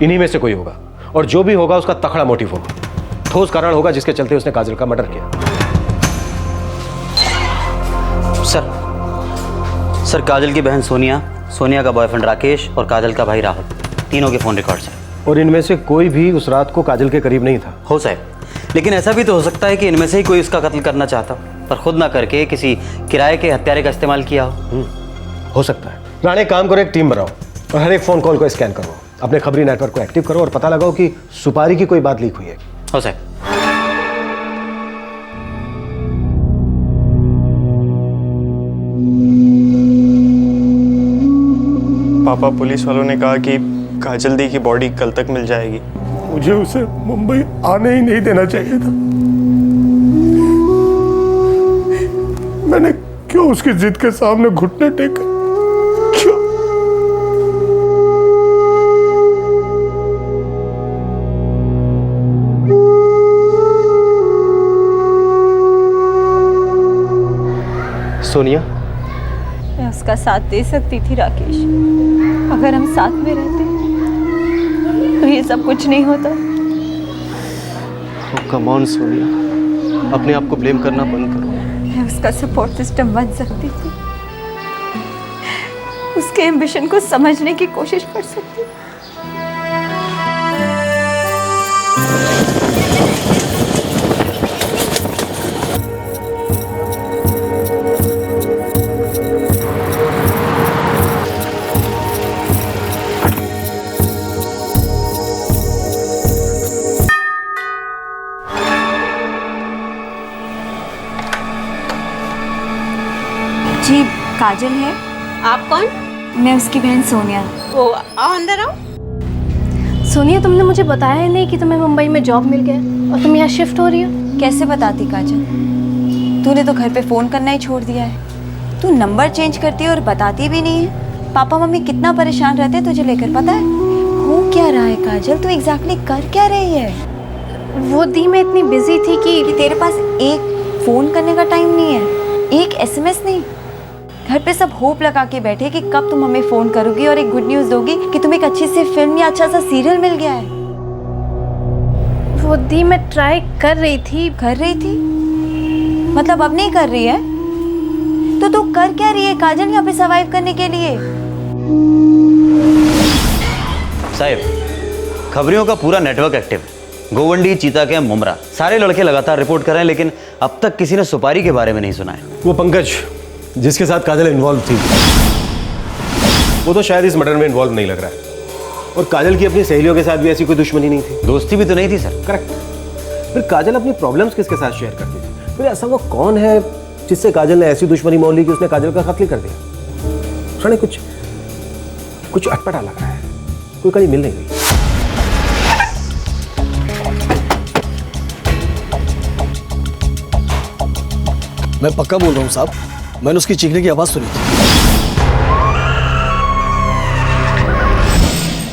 इन्हीं में से कोई होगा, और जो भी होगा उसका तखड़ा मोटिव होगा, ठोस कारण होगा जिसके चलते उसने काजल का मर्डर किया। सर, काजल की बहन सोनिया, सोनिया का बॉयफ्रेंड राकेश और काजल का भाई राहुल, तीनों के फ़ोन रिकॉर्ड्स हैं। और इनमें से कोई भी उस रात को काजल के करीब नहीं था। हो साहब, लेकिन ऐसा भी तो हो सकता है कि इनमें से ही कोई उसका कत्ल करना चाहता पर खुद ना करके किसी किराए के हत्यारे का इस्तेमाल किया हो सकता है। राणे, काम करो, एक टीम बनाओ और हर एक फ़ोन कॉल को स्कैन करो, अपने खबरी नेटवर्क को एक्टिव करो और पता लगाओ कि सुपारी की कोई बात लीक हुई है। हो साहब। पापा, पुलिस वालों ने कहा कि काजल दी की बॉडी कल तक मिल जाएगी। मुझे उसे मुंबई आने ही नहीं देना चाहिए था। मैंने क्यों उसकी जिद के सामने घुटने टेके? क्यों? सोनिया, मैं उसका साथ दे सकती थी राकेश, अगर हम साथ में रहते तो ये सब कुछ नहीं होता। कम ऑन सोनिया, अपने आप को ब्लेम करना बंद करो। मैं उसका सपोर्ट सिस्टम बन सकती थी, उसके एम्बिशन को समझने की कोशिश कर सकती। जी काजल है। आप कौन? मैं उसकी बहन सोनिया। ओ आओ, अंदर आओ। सोनिया, तुमने मुझे बताया ही नहीं कि तुम्हें मुंबई में जॉब मिल गया और तुम यहाँ शिफ्ट हो रही हो। कैसे बताती काजल, तूने तो घर पे फ़ोन करना ही छोड़ दिया है। तू नंबर चेंज करती है और बताती भी नहीं है। पापा मम्मी कितना परेशान रहते हैं तुझे लेकर, पता है? हो क्या रहा है काजल, तू एग्जैक्टली कर क्या रही है? वो दी मैं इतनी बिजी थी कि तेरे पास एक फ़ोन करने का टाइम नहीं है, एक SMS नहीं। घर पे सब होप लगा के बैठे कि कब तुम हमें फ़ोन करोगी और एक गुड न्यूज़ दोगी कि तुम्हें एक अच्छी सी फिल्म या अच्छा सा सीरियल मिल गया है। वो दी मैं ट्राई कर रही थी। कर रही थी मतलब अब नहीं कर रही है? तो तू कर क्या रही है काजल यहाँ पे सर्वाइव करने के लिए? साहिब, खबरियों का पूरा नेटवर्क एक्टिव है। गोवंडी, चीता के, मुमरा, सारे लड़के लगातार रिपोर्ट कर रहे हैं, लेकिन अब तक किसी ने सुपारी के बारे में नहीं सुना है। वो पंकज जिसके साथ काजल इन्वॉल्व थी, वो तो शायद इस मर्डर में इन्वॉल्व नहीं लग रहा है। और काजल की अपनी सहेलियों के साथ भी ऐसी कोई दुश्मनी नहीं थी। दोस्ती भी तो नहीं थी सर। करेक्ट। फिर काजल अपनी प्रॉब्लम्स किसके साथ शेयर करती थी? फिर ऐसा वो कौन है जिससे काजल ने ऐसी दुश्मनी मोल ली कि उसने काजल का कत्ल कर दिया? सुने, कुछ अटपटा लग रहा है, कोई कड़ी मिल नहीं गई। मैं पक्का बोल रहा हूँ साहब, मैंने उसकी चीखने की आवाज सुनी थी।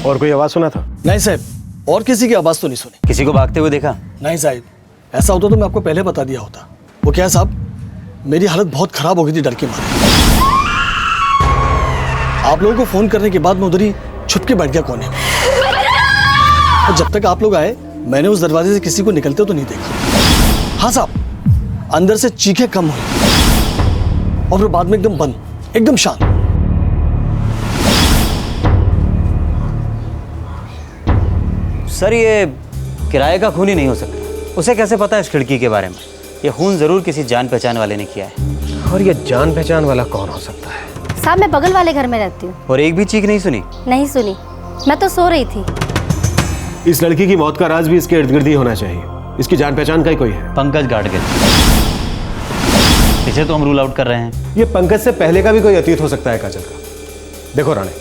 और कोई आवाज सुना था? नहीं साहब, और किसी की आवाज तो नहीं सुनी। किसी को भागते हुए देखा? नहीं साहब, ऐसा होता तो मैं आपको पहले बता दिया होता। वो क्या है साहब, मेरी हालत बहुत खराब हो गई थी डर के मारे। आप लोगों को फोन करने के बाद मैं उधर ही छुप के बैठ गया कोने में। और जब तक आप लोग आए, मैंने उस दरवाजे से किसी को निकलते तो नहीं देखा। हाँ साहब, अंदर से चीखें कम हुई और फिर बाद में एकदम बंद, एकदम शांत। सर, ये किराए का खून ही नहीं हो सकता। उसे कैसे पता है इस खिड़की के बारे में? ये खून जरूर किसी जान पहचान वाले ने किया है। और ये जान पहचान वाला कौन हो सकता है? साहब, मैं बगल वाले घर में रहती हूँ। और एक भी चीख नहीं सुनी? नहीं सुनी, मैं तो सो रही थी। इस लड़की की मौत का राज भी इसके इर्द गिर्द ही होना चाहिए। इसकी जान पहचान का ही कोई है? पंकज गाडगिल। इसे तो हम रूल आउट कर रहे हैं। ये पंकज से पहले का भी कोई अतीत हो सकता है काजल का। देखो राणे,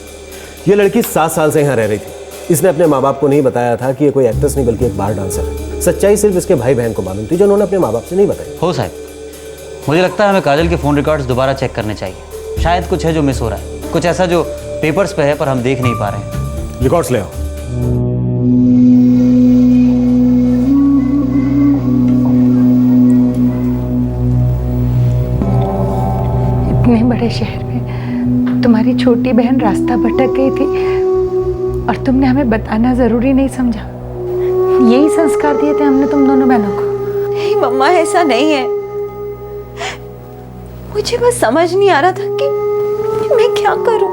ये लड़की 7 साल से यहाँ रह रही थी। इसने अपने माँ बाप को नहीं बताया था कि ये कोई एक्ट्रेस नहीं बल्कि एक बार डांसर है। सच्चाई सिर्फ इसके भाई बहन को मालूम थी, जो उन्होंने अपने माँ बाप से नहीं बताई। हो साहब, मुझे लगता है हमें काजल के फ़ोन रिकॉर्ड्स दोबारा चेक करने चाहिए। शायद कुछ है जो मिस हो रहा है, कुछ ऐसा जो पेपर्स पे है पर हम देख नहीं पा रहे हैं। रिकॉर्ड्स ले आओ। इतने बड़े शहर में तुम्हारी छोटी बहन रास्ता भटक गई थी और तुमने हमें बताना जरूरी नहीं समझा। यही संस्कार दिए थे हमने तुम दोनों बहनों को। नहीं मम्मा, ऐसा नहीं है। मुझे बस समझ नहीं आ रहा था कि मैं क्या करूं।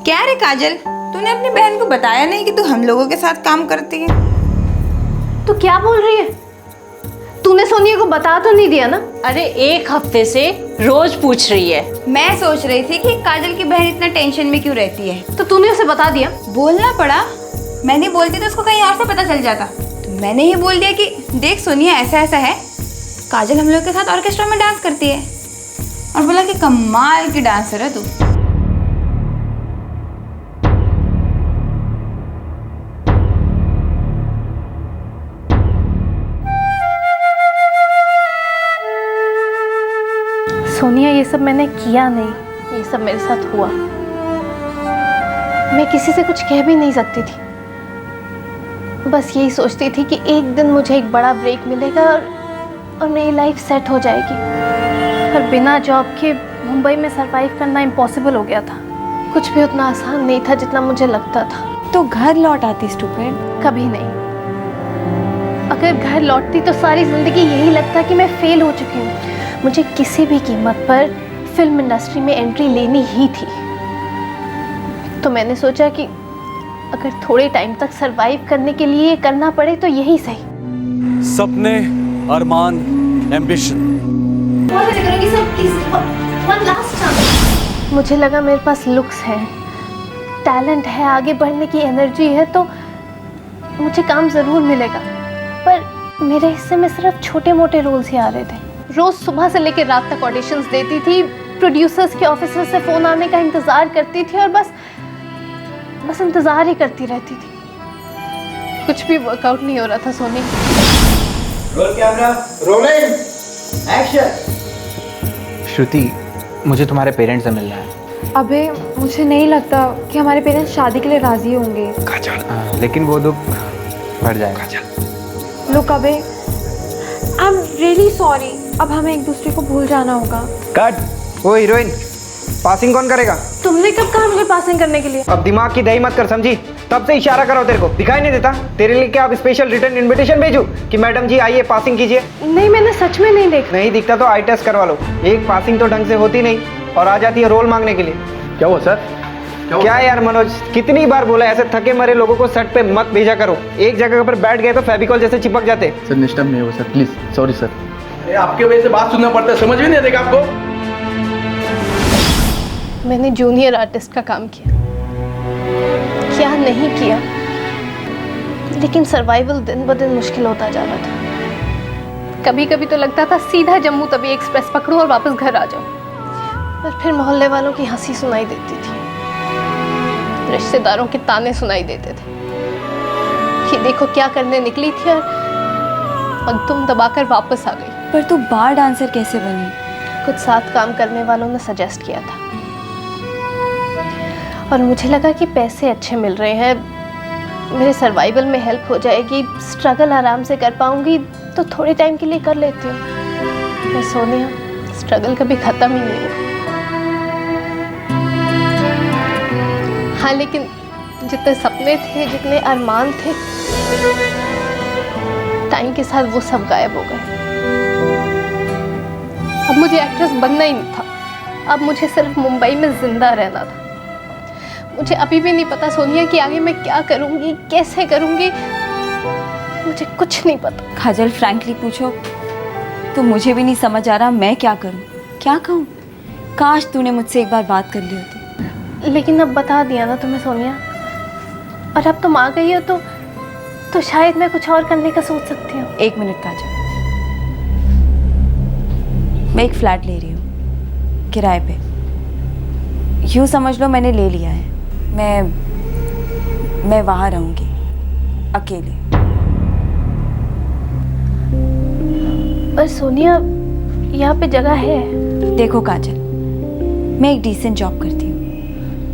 क्या रे काजल, तूने अपनी बहन को बताया नहीं कि तू हम लोगों के साथ काम करती है? तू क्या बोल रही है? तूने सोनिया को बता तो नहीं दिया ना? अरे 1 हफ्ते से रोज पूछ रही है। मैं सोच रही थी कि काजल की बहन इतना टेंशन में क्यों रहती है। तो तूने उसे बता दिया? बोलना पड़ा। मैं नहीं बोलती तो उसको कहीं और से पता चल जाता। तो मैंने ही बोल दिया कि देख सोनिया, ऐसा ऐसा है, काजल हम लोग के साथ ऑर्केस्ट्रा में डांस करती है। और बोला कि कमाल की डांसर है तू। सोनिया, ये सब मैंने किया नहीं, ये सब मेरे साथ हुआ। मैं किसी से कुछ कह भी नहीं सकती थी। बस यही सोचती थी कि एक दिन मुझे एक बड़ा ब्रेक मिलेगा और मेरी लाइफ सेट हो जाएगी। पर बिना जॉब के मुंबई में सरवाइव करना इम्पॉसिबल हो गया था। कुछ भी उतना आसान नहीं था जितना मुझे लगता था। तो घर लौट आती स्टूपिड। कभी नहीं। अगर घर लौटती तो सारी जिंदगी यही लगता कि मैं फेल हो चुकी हूँ। मुझे किसी भी कीमत पर फिल्म इंडस्ट्री में एंट्री लेनी ही थी। तो मैंने सोचा कि अगर थोड़े टाइम तक सरवाइव करने के लिए करना पड़े तो यही सही। सपने, अरमान, एम्बिशन। मुझे लगा मेरे पास लुक्स है, टैलेंट है, आगे बढ़ने की एनर्जी है, तो मुझे काम ज़रूर मिलेगा। पर मेरे हिस्से में सिर्फ छोटे मोटे रोल्स ही आ रहे थे। रोज़ सुबह से लेकर रात तक ऑडिशंस देती थी, प्रोड्यूसर्स के ऑफिसर से फ़ोन आने का इंतज़ार करती थी और बस इंतज़ार ही करती रहती थी। कुछ भी वर्कआउट नहीं हो रहा था Soni. Roll camera, rolling, action. Shruti, मुझे तुम्हारे पेरेंट्स से मिलना है। अबे मुझे नहीं लगता कि हमारे पेरेंट्स शादी के लिए राजी होंगे। लेकिन वो दुख बढ़ जाएगा। लुक अबे, आई एम रियली सॉरी। अब हमें एक दूसरे को भूल जाना होगा। कट। ओ हीरोइन, पासिंग कौन करेगा? तुमने कब कहा मुझे पासिंग करने के लिए? अब दिमाग की दही मत कर, समझी? तब से इशारा करो, तेरे को दिखाई नहीं देता? तेरे लिए क्या अब स्पेशल रिटर्न इनविटेशन भेजूं कि मैडम जी आइए पासिंग कीजिए? नहीं, मैंने सच में नहीं देखा। नहीं दिखता तो आई टेस्ट करवा लो। एक पासिंग तो ढंग से होती नहीं और आ जाती है रोल मांगने के लिए। क्या हुआ सर? क्या यार मनोज, कितनी बार बोला ऐसे थके मरे लोगों को सेट पे मत भेजा करो। एक जगह पर बैठ गए तो फेविकॉल जैसे चिपक जाते। सर निष्ठा नहीं हो सर, प्लीज सॉरी सर। आपके वजह से बात सुनना पड़ता है, समझ में नहीं आएगा आपको? मैंने जूनियर आर्टिस्ट का काम किया, क्या नहीं किया, लेकिन सर्वाइवल दिन ब दिन मुश्किल होता जा रहा था। कभी कभी तो लगता था सीधा जम्मू तवी एक्सप्रेस पकड़ूं और वापस घर आ जाऊं। पर फिर मोहल्ले वालों की हंसी सुनाई देती थी, रिश्तेदारों के ताने सुनाई देते थे कि देखो क्या करने निकली थी और तुम दबाकर वापस आ गई। पर तू बार डांसर कैसे बनी? कुछ साथ काम करने वालों ने सजेस्ट किया था और मुझे लगा कि पैसे अच्छे मिल रहे हैं, मेरे सर्वाइवल में हेल्प हो जाएगी, स्ट्रगल आराम से कर पाऊंगी, तो थोड़े टाइम के लिए कर लेती हूँ। पर सोनिया, स्ट्रगल कभी ख़त्म ही नहीं हुआ। हाँ, लेकिन जितने सपने थे, जितने अरमान थे, टाइम के साथ वो सब गायब हो गए। अब मुझे एक्ट्रेस बनना ही नहीं था, अब मुझे सिर्फ मुंबई में जिंदा रहना था। मुझे अभी भी नहीं पता सोनिया कि आगे मैं क्या करूंगी, कैसे करूंगी, मुझे कुछ नहीं पता। काजल, फ्रैंकली पूछो तो मुझे भी नहीं समझ आ रहा मैं क्या करूं, क्या कहूं। काश तूने मुझसे एक बार बात कर ली होती। लेकिन अब बता दिया ना तुम्हें सोनिया, और अब तुम आ गई हो तो शायद मैं कुछ और करने का सोच सकती हूँ। एक मिनट काजल, मैं एक फ्लैट ले रही हूँ किराए पे। यूँ समझ लो मैंने ले लिया है। मैं वहाँ रहूँगी अकेले। पर सोनिया, यहाँ पे जगह है। देखो काजल, मैं एक डिसेंट जॉब करती हूँ।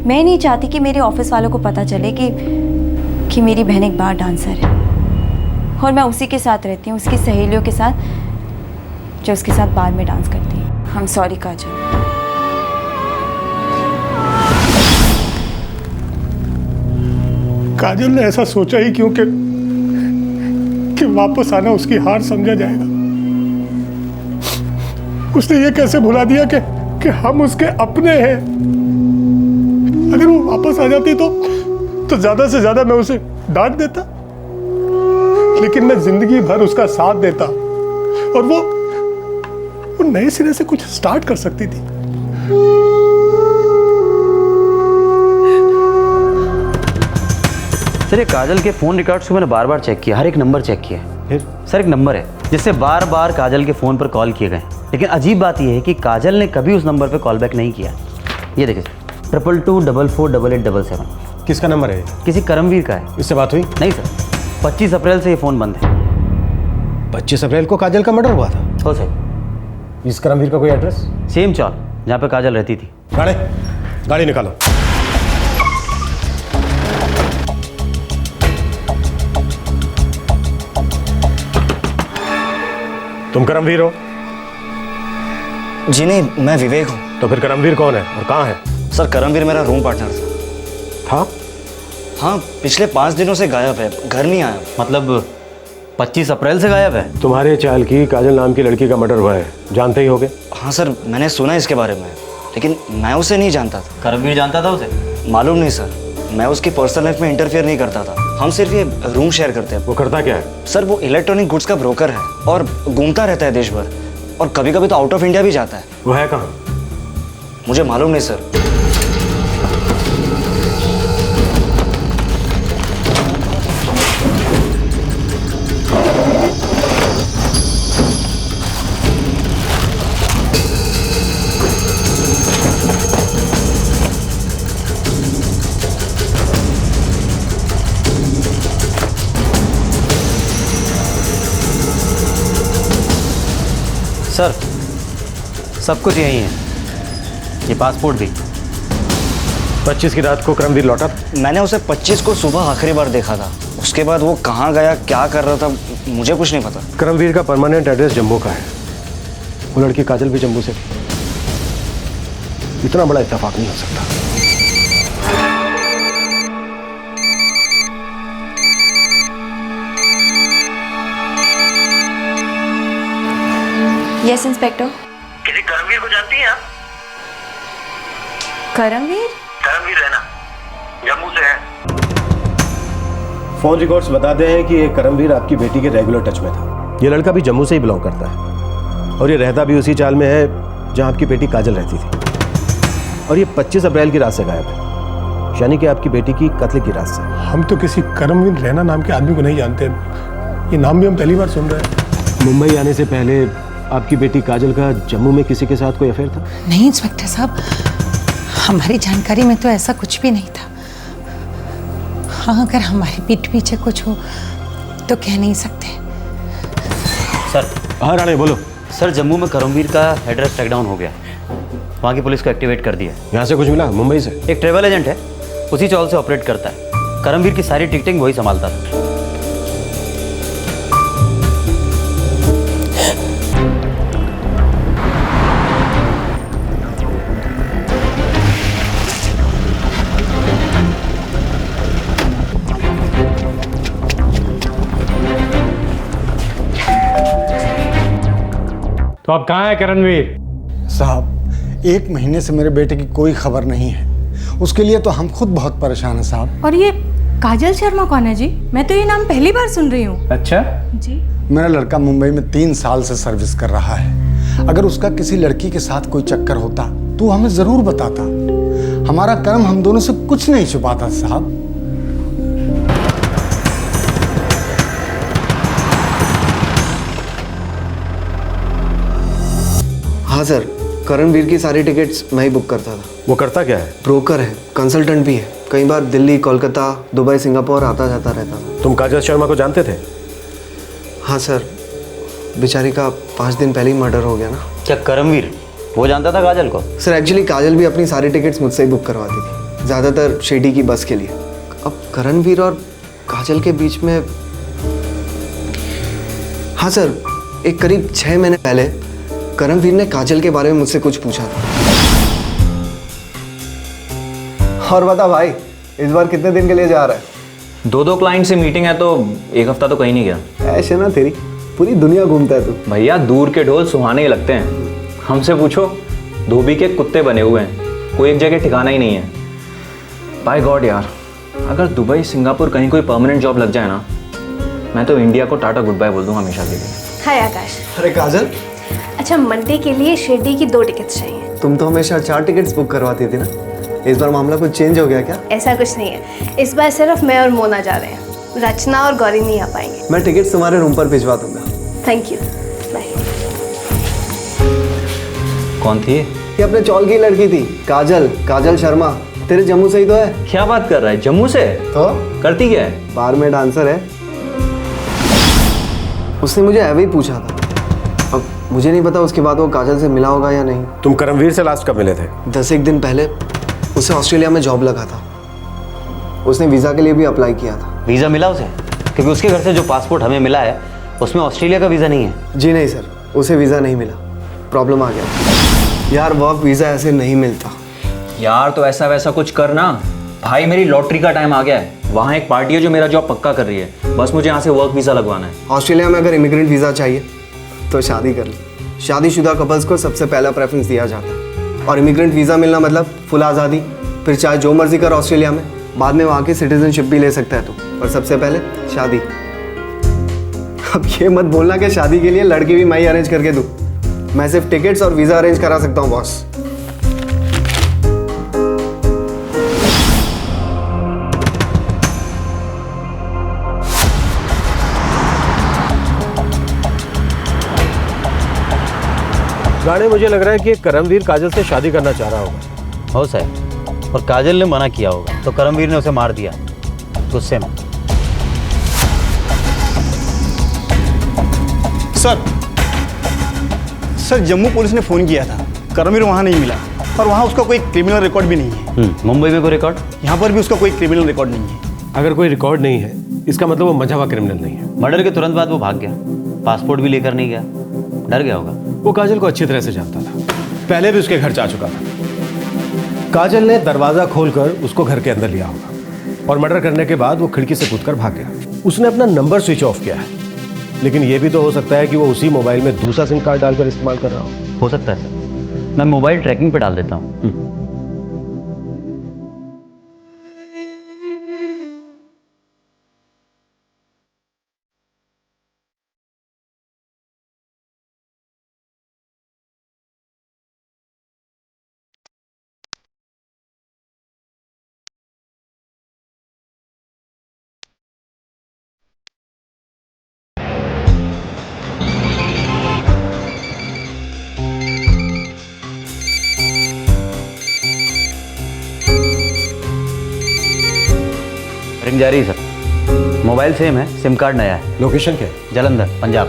मैं नहीं चाहती कि मेरे ऑफिस वालों को पता चले कि मेरी बहन एक बार डांसर है और मैं उसी के साथ रहती हूँ, उसकी सहेलियों के साथ जो उसके साथ बार में डांस करती है। आई एम सॉरी काजल। काजल ने ऐसा सोचा ही क्यों कि वापस आना उसकी हार समझा जाएगा। उसने ये कैसे भुला दिया कि हम उसके अपने हैं। अगर वो वापस आ जाती तो ज्यादा से ज्यादा मैं उसे डांट देता, लेकिन मैं जिंदगी भर उसका साथ देता और वो नए सिरे से कुछ स्टार्ट कर सकती थी। सर, ये काजल के फ़ोन रिकॉर्ड्स को मैंने बार बार चेक किया, हर एक नंबर चेक किया है। फिर सर, एक नंबर है जिससे बार बार काजल के फ़ोन पर कॉल किए गए, लेकिन अजीब बात यह है कि काजल ने कभी उस नंबर पर कॉल बैक नहीं किया। ये देखिए, 22244877। किसका नंबर है? किसी करमवीर का है। इससे बात हुई? नहीं सर, 25 अप्रैल से ये फ़ोन बंद है। 25 अप्रैल को काजल का मर्डर हुआ था? हो सर। इस करमवीर का कोई एड्रेस? सेम चौक जहाँ पे काजल रहती थी। गाड़ी निकालो। तुम करमवीर हो? जी नहीं, मैं विवेक हूँ। तो फिर करमवीर कौन है और कहाँ है? सर, करमवीर मेरा रूम पार्टनर था। हाँ, पिछले 5 दिनों से गायब है, घर नहीं आया। मतलब 25 अप्रैल से गायब है? तुम्हारे चाल की काजल नाम की लड़की का मर्डर हुआ है, जानते ही होगे। हाँ सर, मैंने सुना इसके बारे में, लेकिन मैं उसे नहीं जानता था। करमवीर जानता था उसे? मालूम नहीं सर, मैं उसकी पर्सनल लाइफ में इंटरफेयर नहीं करता था। हम सिर्फ ये रूम शेयर करते हैं। वो करता क्या है? सर वो इलेक्ट्रॉनिक गुड्स का ब्रोकर है और घूमता रहता है देश भर, और कभी कभी तो आउट ऑफ इंडिया भी जाता है। वो है कहाँ? मुझे मालूम नहीं सर। सर सब कुछ यही है, ये पासपोर्ट भी। 25 की रात को करमवीर लौटा? मैंने उसे 25 को सुबह आखिरी बार देखा था। उसके बाद वो कहाँ गया, क्या कर रहा था, मुझे कुछ नहीं पता। करमवीर का परमानेंट एड्रेस जम्मू का है। वो लड़की काजल भी जम्मू से थी। इतना बड़ा इत्तेफाक नहीं हो सकता। Yes inspector. किसी करमवीर को जानती हैं आप? करमवीर? करमवीर है ना, जम्मू से है। फोन रिकॉर्ड्स बताते हैं कि ये करमवीर आपकी बेटी के रेगुलर टच में था। ये लड़का भी जम्मू से ही बिलोंग करता है और ये रहता भी उसी चाल में है जहां आपकी बेटी काजल रहती थी। और ये 25 अप्रैल की रात से गायब है, यानी कि आपकी बेटी की कत्ल की रात से। हम तो किसी करमवीर रैना नाम के आदमी को नहीं जानते, ये नाम भी हम पहली बार सुन रहे हैं। मुंबई आने से पहले आपकी बेटी काजल का जम्मू में किसी के साथ कोई अफेयर था? नहीं इंस्पेक्टर साहब, हमारी जानकारी में तो ऐसा कुछ भी नहीं था। हाँ, अगर हमारे पीठ पीछे कुछ हो तो कह नहीं सकते। सर। हाँ राणे बोलो। सर जम्मू में करमवीर का एड्रेस ट्रैक डाउन हो गया, वहाँ की पुलिस को एक्टिवेट कर दिया। यहाँ से कुछ मिला? मुंबई से एक ट्रेवल एजेंट है, उसी चौल से ऑपरेट करता है। करमवीर की सारी टिकटिंग वही संभालता था। तो अब कहाँ है करमवीर? साहब 1 महीने से मेरे बेटे की कोई खबर नहीं है। उसके लिए तो हम खुद बहुत परेशान हैं साहब। और ये काजल शर्मा कौन है जी? मैं तो ये नाम पहली बार सुन रही हूँ। अच्छा जी। मेरा लड़का मुंबई में 3 साल से सर्विस कर रहा है। अगर उसका किसी लड़की के साथ कोई चक्कर होता तो हमें जरूर बताता। हमारा कर्म हम दोनों से कुछ नहीं छुपाता साहब। हाँ सर, करमवीर की सारी टिकट्स मैं ही बुक करता था। वो करता क्या है? ब्रोकर है, कंसल्टेंट भी है। कई बार दिल्ली, कोलकाता, दुबई, सिंगापुर आता जाता रहता था। तुम काजल शर्मा को जानते थे? हाँ सर, बेचारी का 5 दिन पहले ही मर्डर हो गया ना। क्या करमवीर वो जानता था काजल को? सर एक्चुअली काजल भी अपनी सारी टिकट्स मुझसे ही बुक करवाती थी, ज़्यादातर शिरडी की बस के लिए। अब करमवीर और काजल के बीच में, हाँ सर, एक करीब 6 महीने पहले करमवीर ने काजल के बारे में मुझसे कुछ पूछा था। और बता भाई, इस बार कितने दिन के लिए जा रहा है? 2 क्लाइंट से मीटिंग है तो 1 हफ्ता तो कहीं नहीं गया। ऐसे ना तेरी पूरी दुनिया घूमता है तू। भैया दूर के ढोल सुहाने ही लगते हैं। हमसे पूछो, धोबी के कुत्ते बने हुए हैं, कोई एक जगह ठिकाना ही नहीं है। बाय गॉड यार, अगर दुबई, सिंगापुर कहीं कोई परमानेंट जॉब लग जाए ना, मैं तो इंडिया को टाटा गुड बाय बोल दूंगा हमेशा के लिए। हाय आकाश। अरे काजल, अच्छा मंडे के लिए शिरडी की 2 टिकट्स चाहिए। तुम तो हमेशा 4 टिकट्स बुक करवाती थी ना, इस बार मामला कुछ चेंज हो गया क्या? ऐसा कुछ नहीं है, इस बार सिर्फ मैं और मोना जा रहे हैं, रचना और गौरी नहीं आ पाएंगे। मैं टिकट्स तुम्हारे रूम पर भिजवा दूंगा। Thank you, bye. कौन थी ये? अपने चौल की लड़की थी, काजल शर्मा। तेरे जम्मू से ही तो है। क्या बात कर रहा है? जम्मू से? तो करती क्या है? बार में डांसर है। उसने मुझे ऐवे ही पूछा था। अब मुझे नहीं पता उसके बाद वो काजल से मिला होगा या नहीं। तुम करमवीर से लास्ट कब मिले थे? 10 दिन पहले। उसे ऑस्ट्रेलिया में जॉब लगा था, उसने वीज़ा के लिए भी अप्लाई किया था। वीज़ा मिला उसे? क्योंकि उसके घर से जो पासपोर्ट हमें मिला है उसमें ऑस्ट्रेलिया का वीज़ा नहीं है। जी नहीं सर, उसे वीज़ा नहीं मिला, प्रॉब्लम आ गया यार। वर्क वीज़ा ऐसे नहीं मिलता यार। तो ऐसा वैसा कुछ करना, भाई मेरी लॉटरी का टाइम आ गया है। वहाँ एक पार्टी है जो मेरा जॉब पक्का कर रही है, बस मुझे यहाँ से वर्क वीज़ा लगवाना है। ऑस्ट्रेलिया में अगर इमिग्रेंट वीज़ा चाहिए तो शादी कर लो। शादीशुदा कपल्स को सबसे पहला प्रेफरेंस दिया जाता है, और इमिग्रेंट वीज़ा मिलना मतलब फुल आज़ादी। फिर चाहे जो मर्जी कर ऑस्ट्रेलिया में, बाद में वहाँ की सिटीजनशिप भी ले सकता है तू, पर सबसे पहले शादी। अब ये मत बोलना कि शादी के लिए लड़की भी मैं ही अरेंज करके दूँ। मैं सिर्फ टिकट्स और वीज़ा अरेंज करा सकता हूँ बॉस। गाने मुझे लग रहा है कि करमवीर काजल से शादी करना चाह रहा होगा। हो सर, और काजल ने मना किया होगा तो करमवीर ने उसे मार दिया गुस्से में। सर जम्मू पुलिस ने फ़ोन किया था, करमवीर वहाँ नहीं मिला, और वहाँ उसका कोई क्रिमिनल रिकॉर्ड भी नहीं है। मुंबई में कोई रिकॉर्ड? यहाँ पर भी उसका कोई क्रिमिनल रिकॉर्ड नहीं है। अगर कोई रिकॉर्ड नहीं है इसका मतलब वो मजा हुआ क्रिमिनल नहीं है। मर्डर के तुरंत बाद वो भाग गया, पासपोर्ट भी लेकर नहीं गया, डर गया होगा। वो काजल को अच्छी तरह से जानता था, पहले भी उसके घर जा चुका था। काजल ने दरवाजा खोलकर उसको घर के अंदर लिया होगा, और मर्डर करने के बाद वो खिड़की से कूदकर भाग गया। उसने अपना नंबर स्विच ऑफ किया है, लेकिन ये भी तो हो सकता है कि वो उसी मोबाइल में दूसरा सिम कार्ड डालकर इस्तेमाल कर रहा हो सकता है सर, मैं मोबाइल ट्रैकिंग पे डाल देता हूँ। रिंग जा रही है सर, मोबाइल सेम है, सिम कार्ड नया है। लोकेशन क्या है? जालंधर, पंजाब।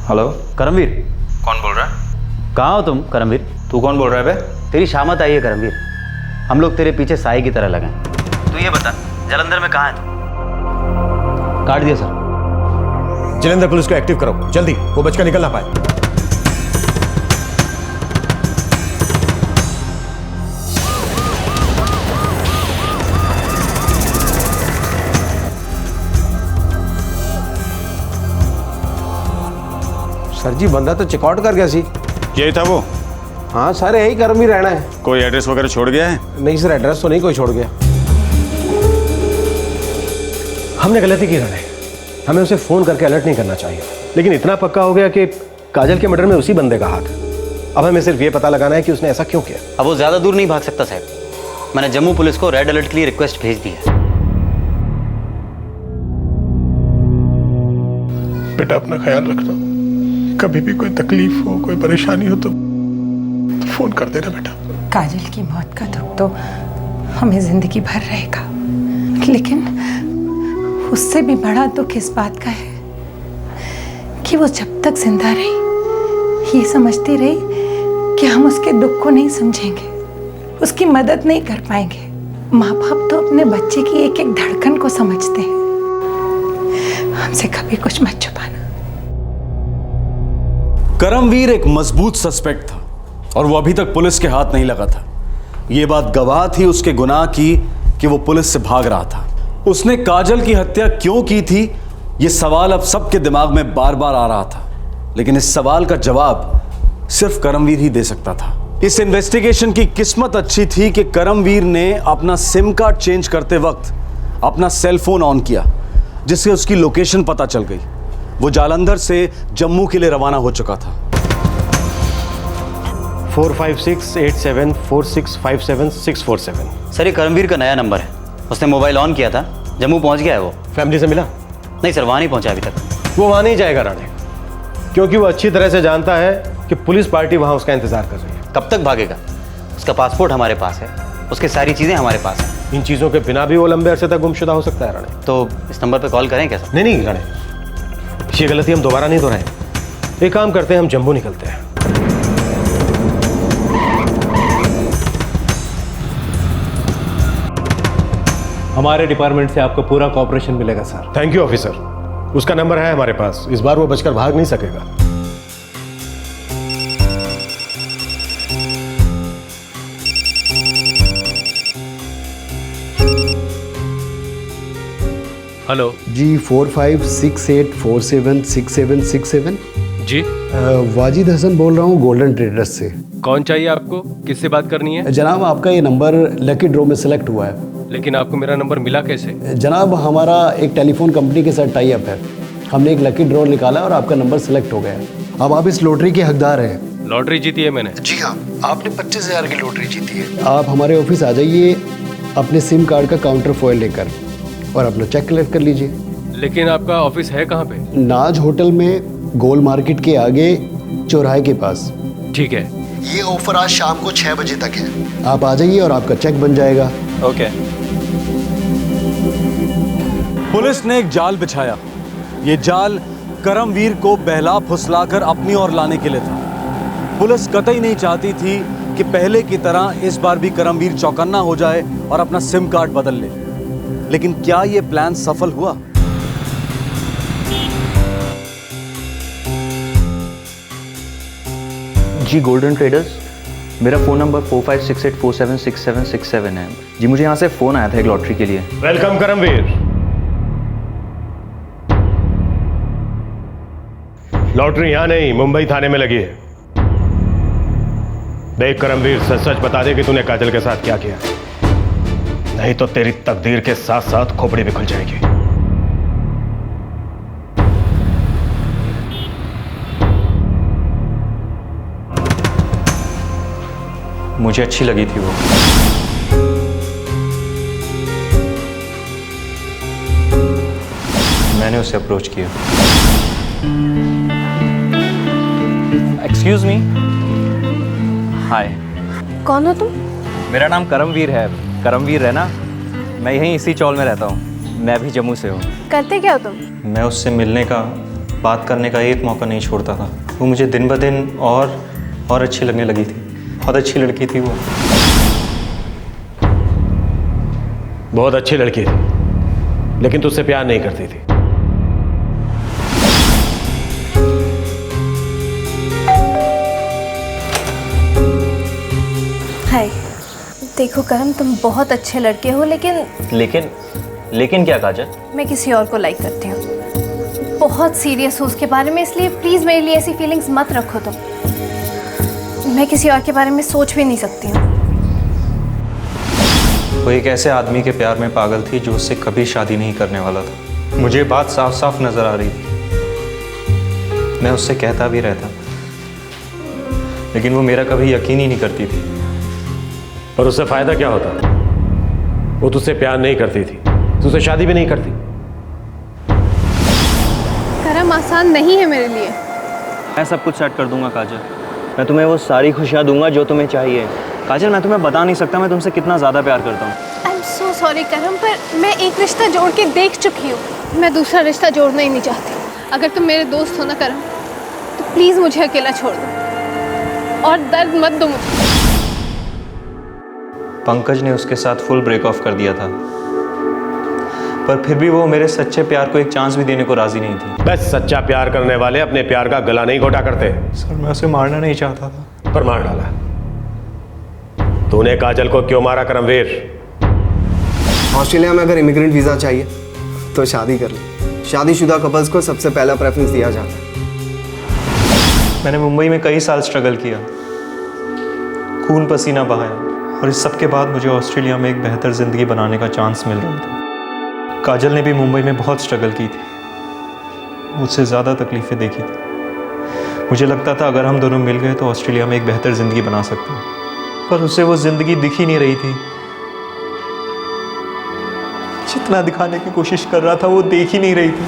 हेलो, करमवीर। कौन बोल रहा है? कहाँ हो तुम करमवीर? तू कौन बोल रहा है बे? तेरी शामत आई है करमवीर, हम लोग तेरे पीछे साई की तरह लगे। तू ये बता, जालंधर में कहाँ है तू? काट दिया सर। जालंधर पुलिस को एक्टिव करो जल्दी, वो बचकर निकल ना पाए। सर जी बंदा तो चेकआउट कर गया सी। यही था वो? हाँ सर, यही करमवीर रहना है। कोई एड्रेस वगैरह छोड़ गया है? नहीं सर, एड्रेस तो नहीं कोई छोड़ गया। हमने गलती की राणे, हमें उसे फोन करके अलर्ट नहीं करना चाहिए, लेकिन इतना पक्का हो गया कि काजल के मर्डर में उसी बंदे का हाथ है। अब हमें सिर्फ ये पता लगाना है कि उसने ऐसा क्यों किया। अब वो ज्यादा दूर नहीं भाग सकता साहब, मैंने जम्मू पुलिस को रेड अलर्ट के लिए रिक्वेस्ट भेज दी है। बेटा अपना ख्याल रखना, कभी भी कोई तकलीफ हो, कोई परेशानी हो तो फोन कर देना बेटा। काजल की मौत का दुख तो हमें जिंदगी भर रहेगा, लेकिन उससे भी बड़ा दुख इस बात का है कि वो जब तक जिंदा रही ये समझती रही कि हम उसके दुख को नहीं समझेंगे, उसकी मदद नहीं कर पाएंगे। माँ बाप तो अपने बच्चे की एक एक धड़कन को समझते हैं। हमसे कभी कुछ मत छुपाना। करमवीर एक मजबूत सस्पेक्ट था और वो अभी तक पुलिस के हाथ नहीं लगा था। ये बात गवाह थी उसके गुनाह की कि वो पुलिस से भाग रहा था। उसने काजल की हत्या क्यों की थी, ये सवाल अब सबके दिमाग में बार बार आ रहा था, लेकिन इस सवाल का जवाब सिर्फ करमवीर ही दे सकता था। इस इन्वेस्टिगेशन की किस्मत अच्छी थी कि करमवीर ने अपना सिम कार्ड चेंज करते वक्त अपना सेल फोन ऑन किया, जिससे उसकी लोकेशन पता चल गई। वो जालंधर से जम्मू के लिए रवाना हो चुका था। 456874657647। सर ये करमवीर का नया नंबर है, उसने मोबाइल ऑन किया था, जम्मू पहुंच गया है वो। फैमिली से मिला? नहीं सर, वहां नहीं पहुंचा अभी तक। वो वहां नहीं जाएगा राणे, क्योंकि वो अच्छी तरह से जानता है कि पुलिस पार्टी वहां उसका इंतजार कर रही है। कब तक भागेगा? उसका पासपोर्ट हमारे पास है, उसकी सारी चीजें हमारे पास हैं। इन चीजों के बिना भी वो लंबे अरसे तक गुमशुदा हो सकता है राणे। तो इस नंबर पे कॉल करें क्या सर? नहीं राणे, ये गलती हम दोबारा नहीं दोहराएं। एक काम करते हैं, हम जम्मू निकलते हैं। हमारे डिपार्टमेंट से आपको पूरा कोऑपरेशन मिलेगा सर। Thank you officer. उसका नंबर है हमारे पास, इस बार वो बचकर भाग नहीं सकेगा। हेलो जी, 4568476767। जी वाजिद हसन बोल रहा हूँ गोल्डन ट्रेडर्स से। कौन चाहिए आपको, किससे बात करनी है? जनाब आपका ये नंबर लकी ड्रॉ में सेलेक्ट हुआ है। लेकिन आपको मेरा नंबर मिला कैसे? जनाब हमारा एक टेलीफोन कंपनी के साथ टाई अप है, हमने एक लकी ड्रॉ निकाला और आपका नंबर सेलेक्ट हो गया। अब आप इस लॉटरी के हकदार हैं। लॉटरी जीती है मैंने? जी हाँ, आपने 25,000 की लॉटरी जीती है। आप हमारे ऑफिस आ जाइए अपने सिम कार्ड का काउंटर फॉइल लेकर और अपना चेक कलेक्ट कर लीजिए। लेकिन आपका ऑफिस है कहाँ पे? नाज होटल में, गोल मार्केट के आगे, चौराहे के पास। ठीक है। ये ऑफर आज शाम को 6 बजे तक है, आप आ जाइए और आपका चेक बन जाएगा। ओके। पुलिस ने एक जाल बिछाया। ये जाल करमवीर को बहला फुसलाकर अपनी ओर लाने के लिए था। पुलिस कतई नहीं चाहती थी कि पहले की तरह इस बार भी करमवीर चौकन्ना हो जाए और अपना सिम कार्ड बदल ले। लेकिन क्या ये प्लान सफल हुआ? जी गोल्डन ट्रेडर्स, मेरा फ़ोन नंबर 4568476767 है। जी मुझे यहाँ से फ़ोन आया था एक लॉटरी के लिए। वेलकम करमवीर। लॉटरी यहाँ नहीं, मुंबई थाने में लगी है। देख करमवीर, सच सच बता दे कि तूने काजल के साथ क्या किया, नहीं तो तेरी तकदीर के साथ साथ खोपड़ी भी खुल जाएगी। मुझे अच्छी लगी थी वो। मैंने उसे अप्रोच किया। Excuse me. हाय। कौन हो तुम? मेरा नाम करमवीर है। करमवीर है ना? मैं यहीं इसी चौल में रहता हूँ। मैं भी जम्मू से हूँ। करते क्या हो तुम? मैं उससे मिलने का, बात करने का एक मौका नहीं छोड़ता था। वो मुझे दिन ब दिन और अच्छी लगने लगी थी। बहुत अच्छी लड़की थी वो। बहुत अच्छी लड़की थी, लेकिन तुझसे प्यार नहीं करती थी। हाय, देखो करम, तुम बहुत अच्छे लड़के हो, लेकिन क्या काजल? मैं किसी और को लाइक करती हूँ। बहुत सीरियस हूँ उसके बारे में, इसलिए प्लीज़ मेरे लिए ऐसी फीलिंग्स मत रखो तुम। मैं किसी और के बारे में सोच भी नहीं सकती हूँ। वो एक ऐसे आदमी के प्यार में पागल थी जो उससे कभी शादी नहीं करने वाला था। मुझे बात साफ साफ नजर आ रही थी। मैं उससे कहता भी रहता, लेकिन वो मेरा कभी यकीन ही नहीं करती थी। और उससे फायदा क्या होता? वो तुझसे प्यार नहीं करती थी, तुझसे शादी भी नहीं करती। करम आसान नहीं है मेरे लिए। मैं सब कुछ सेट कर दूंगा काजल। मैं तुम्हें वो सारी खुशियाँ दूंगा जो तुम्हें चाहिए। काजल, मैं तुम्हें बता नहीं सकता मैं तुमसे कितना ज़्यादा प्यार करता हूँ। आई एम सो सॉरी करम, पर मैं एक रिश्ता जोड़ के देख चुकी हूँ। मैं दूसरा रिश्ता जोड़ना ही नहीं चाहती। अगर तुम मेरे दोस्त हो ना करम, तो प्लीज़ मुझे अकेला छोड़ दो और दर्द मत दो मुझे। पंकज ने उसके साथ फुल ब्रेक ऑफ कर दिया था, पर फिर भी वो मेरे सच्चे प्यार को एक चांस भी देने को राजी नहीं थी। बस सच्चा प्यार करने वाले अपने प्यार का गला नहीं घोटा करते। सर, मैं उसे मारना नहीं चाहता था, पर मार डाला। तूने काजल को क्यों मारा करमवीर? ऑस्ट्रेलिया में अगर इमिग्रेंट वीज़ा चाहिए तो शादी कर ले। शादीशुदा कपल्स को सबसे पहला प्रेफरेंस दिया जाता है। मैंने मुंबई में कई साल स्ट्रगल किया, खून पसीना बहाया, और इस सब के बाद मुझे ऑस्ट्रेलिया में एक बेहतर ज़िंदगी बनाने का चांस मिल रहा था। काजल ने भी मुंबई में बहुत स्ट्रगल की थी, मुझसे ज़्यादा तकलीफ़ें देखी थी। मुझे लगता था अगर हम दोनों मिल गए तो ऑस्ट्रेलिया में एक बेहतर ज़िंदगी बना सकते हैं, पर उसे वो ज़िंदगी दिख ही नहीं रही थी। जितना दिखाने की कोशिश कर रहा था वो देख ही नहीं रही थी।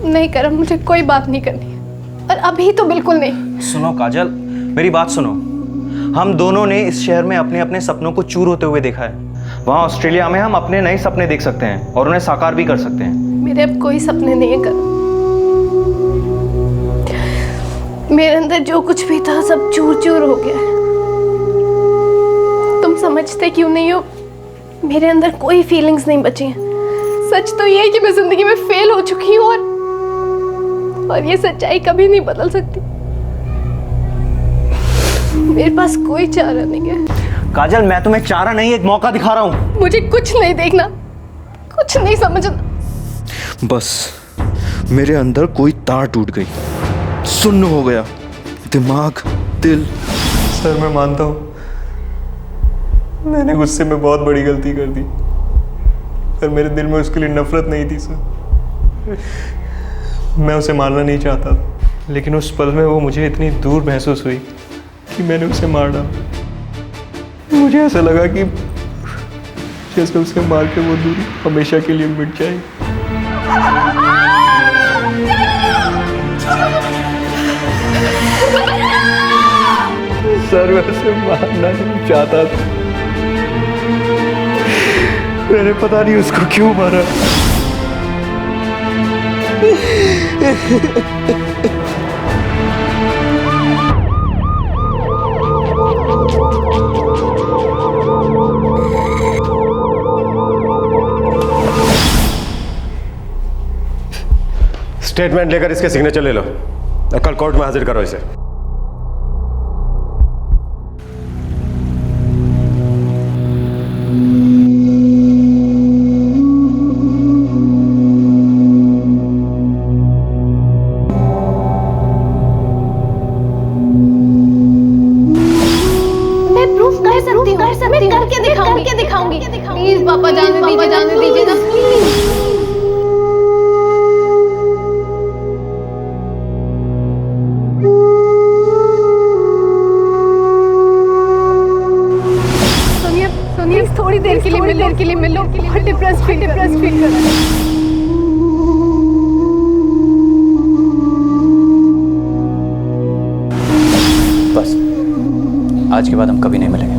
नहीं करम, मुझे कोई बात नहीं करनी है, और अभी तो बिल्कुल नहीं। सुनो काजल, मेरी बात सुनो। हम दोनों ने इस शहर में अपने अपने सपनों को चूर होते हुए देखा है। वहाँ ऑस्ट्रेलिया में हम अपने नए सपने देख सकते हैं और उन्हें साकार भी कर सकते हैं। मेरे अब कोई सपने नहीं है करम। मेरे अंदर जो कुछ भी था सब चूर चूर हो गया है। तुम समझते क्यों नहीं हो? मेरे अंदर कोई फीलिंग्स नहीं बची हैं। सच तो ये है कि मैं जिंदगी में फेल हो चुकी हूँ और ये सच्चाई कभी नहीं बदल सकती। मेरे पास कोई चारा नहीं है। काजल, मैं तुम्हें चारा नहीं, एक मौका दिखा रहा हूँ। मुझे कुछ नहीं देखना, कुछ नहीं समझना। बस मेरे अंदर कोई तार टूट गई, सुन्न हो गया दिमाग, दिल। सर मैं मानता हूँ मैंने गुस्से में बहुत बड़ी गलती कर दी, पर मेरे दिल में उसके लिए नफरत नहीं थी सर। मैं उसे मारना नहीं चाहता था, लेकिन उस पल में वो मुझे इतनी दूर महसूस हुई कि मैंने उसे मार डाला। मुझे ऐसा लगा कि जैसे उसे मार के वो दूरी हमेशा के लिए मिट जाएगी। सर मैं उसे मारना नहीं चाहता था, मैंने पता नहीं उसको क्यों मारा। स्टेटमेंट लेकर इसके सिग्नेचर ले लो और कल कोर्ट में हाजिर करो इसे। करके दिखाऊंगी। प्लीज पापा जाने दीजिए ना, प्लीज। सोनिया थोड़ी देर के लिए मिलो। बहुत डिप्रेस फील कर रही हूं। बस आज के बाद हम कभी नहीं मिलेंगे।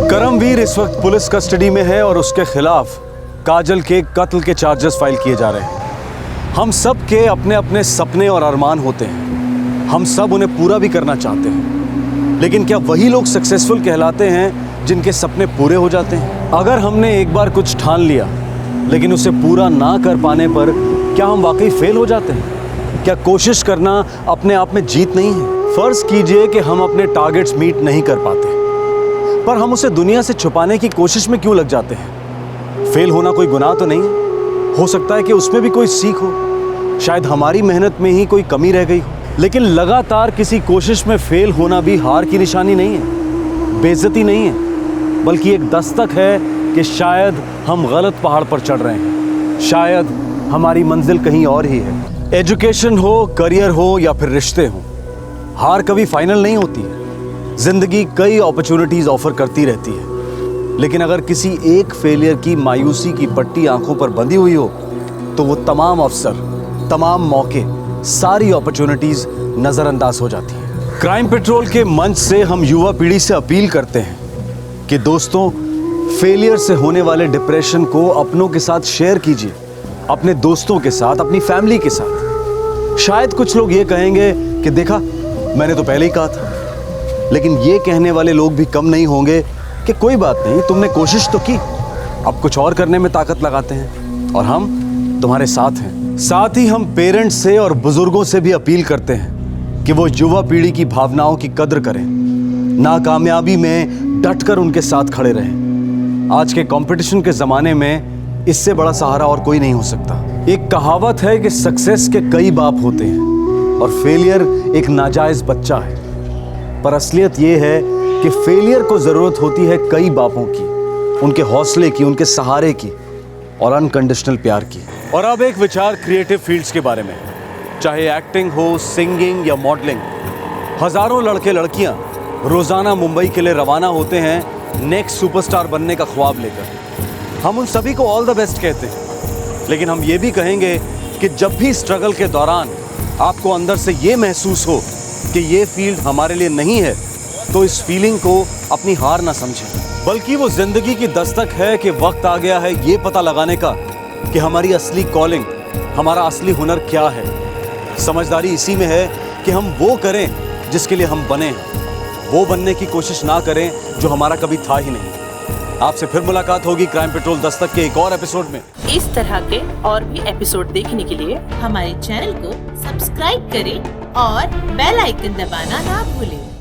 करमवीर इस वक्त पुलिस कस्टडी में है और उसके खिलाफ काजल के कत्ल के चार्जेस फाइल किए जा रहे हैं। हम सब के अपने अपने सपने और अरमान होते हैं, हम सब उन्हें पूरा भी करना चाहते हैं, लेकिन क्या वही लोग सक्सेसफुल कहलाते हैं जिनके सपने पूरे हो जाते हैं? अगर हमने एक बार कुछ ठान लिया लेकिन उसे पूरा ना कर पाने पर क्या हम वाकई फेल हो जाते हैं? क्या कोशिश करना अपने आप में जीत नहीं है? फर्ज कीजिए कि हम अपने टारगेट्स मीट नहीं कर पाते, पर हम उसे दुनिया से छुपाने की कोशिश में क्यों लग जाते हैं? फेल होना कोई गुनाह तो नहीं है। हो सकता है कि उसमें भी कोई सीख हो, शायद हमारी मेहनत में ही कोई कमी रह गई हो। लेकिन लगातार किसी कोशिश में फेल होना भी हार की निशानी नहीं है, बेइज्जती नहीं है, बल्कि एक दस्तक है कि शायद हम गलत पहाड़ पर चढ़ रहे हैं, शायद हमारी मंजिल कहीं और ही है। एजुकेशन हो, करियर हो या फिर रिश्ते हो, हार कभी फाइनल नहीं होती है। जिंदगी कई अपॉर्चुनिटीज ऑफर करती रहती है, लेकिन अगर किसी एक फेलियर की मायूसी की पट्टी आंखों पर बंधी हुई हो तो वो तमाम अवसर, तमाम मौके, सारी अपॉर्चुनिटीज नजरअंदाज हो जाती हैं। क्राइम पेट्रोल के मंच से हम युवा पीढ़ी से अपील करते हैं कि दोस्तों, फेलियर से होने वाले डिप्रेशन को अपनों के साथ शेयर कीजिए, अपने दोस्तों के साथ, अपनी फैमिली के साथ। शायद कुछ लोग ये कहेंगे कि देखा मैंने तो पहले ही कहा था, लेकिन ये कहने वाले लोग भी कम नहीं होंगे कि कोई बात नहीं, तुमने कोशिश तो की, अब कुछ और करने में ताकत लगाते हैं और हम तुम्हारे साथ हैं। साथ ही हम पेरेंट्स से और बुजुर्गों से भी अपील करते हैं कि वो युवा पीढ़ी की भावनाओं की कद्र करें, नाकामयाबी में डटकर उनके साथ खड़े रहें। आज के कंपटीशन के ज़माने में इससे बड़ा सहारा और कोई नहीं हो सकता। एक कहावत है कि सक्सेस के कई बाप होते हैं और फेलियर एक नाजायज़ बच्चा है, पर असलियत ये है कि फेलियर को ज़रूरत होती है कई बापों की, उनके हौसले की, उनके सहारे की और अनकंडीशनल प्यार की। और अब एक विचार क्रिएटिव फील्ड्स के बारे में, चाहे एक्टिंग हो, सिंगिंग या मॉडलिंग। हज़ारों लड़के लड़कियां रोज़ाना मुंबई के लिए रवाना होते हैं नेक्स्ट सुपरस्टार बनने का ख्वाब लेकर। हम उन सभी को ऑल द बेस्ट कहते हैं। लेकिन हम ये भी कहेंगे कि जब भी स्ट्रगल के दौरान आपको अंदर से ये महसूस हो कि ये फील्ड हमारे लिए नहीं है, तो इस फीलिंग को अपनी हार ना समझें, बल्कि वो जिंदगी की दस्तक है कि वक्त आ गया है ये पता लगाने का कि हमारी असली कॉलिंग, हमारा असली हुनर क्या है। समझदारी इसी में है कि हम वो करें जिसके लिए हम बने हैं, वो बनने की कोशिश ना करें जो हमारा कभी था ही नहीं। आपसे फिर मुलाकात होगी क्राइम पेट्रोल दस्तक के एक और एपिसोड में। इस तरह के और भी एपिसोड देखने के लिए हमारे चैनल को सब्सक्राइब करें और बेल आइकन दबाना ना भूलें।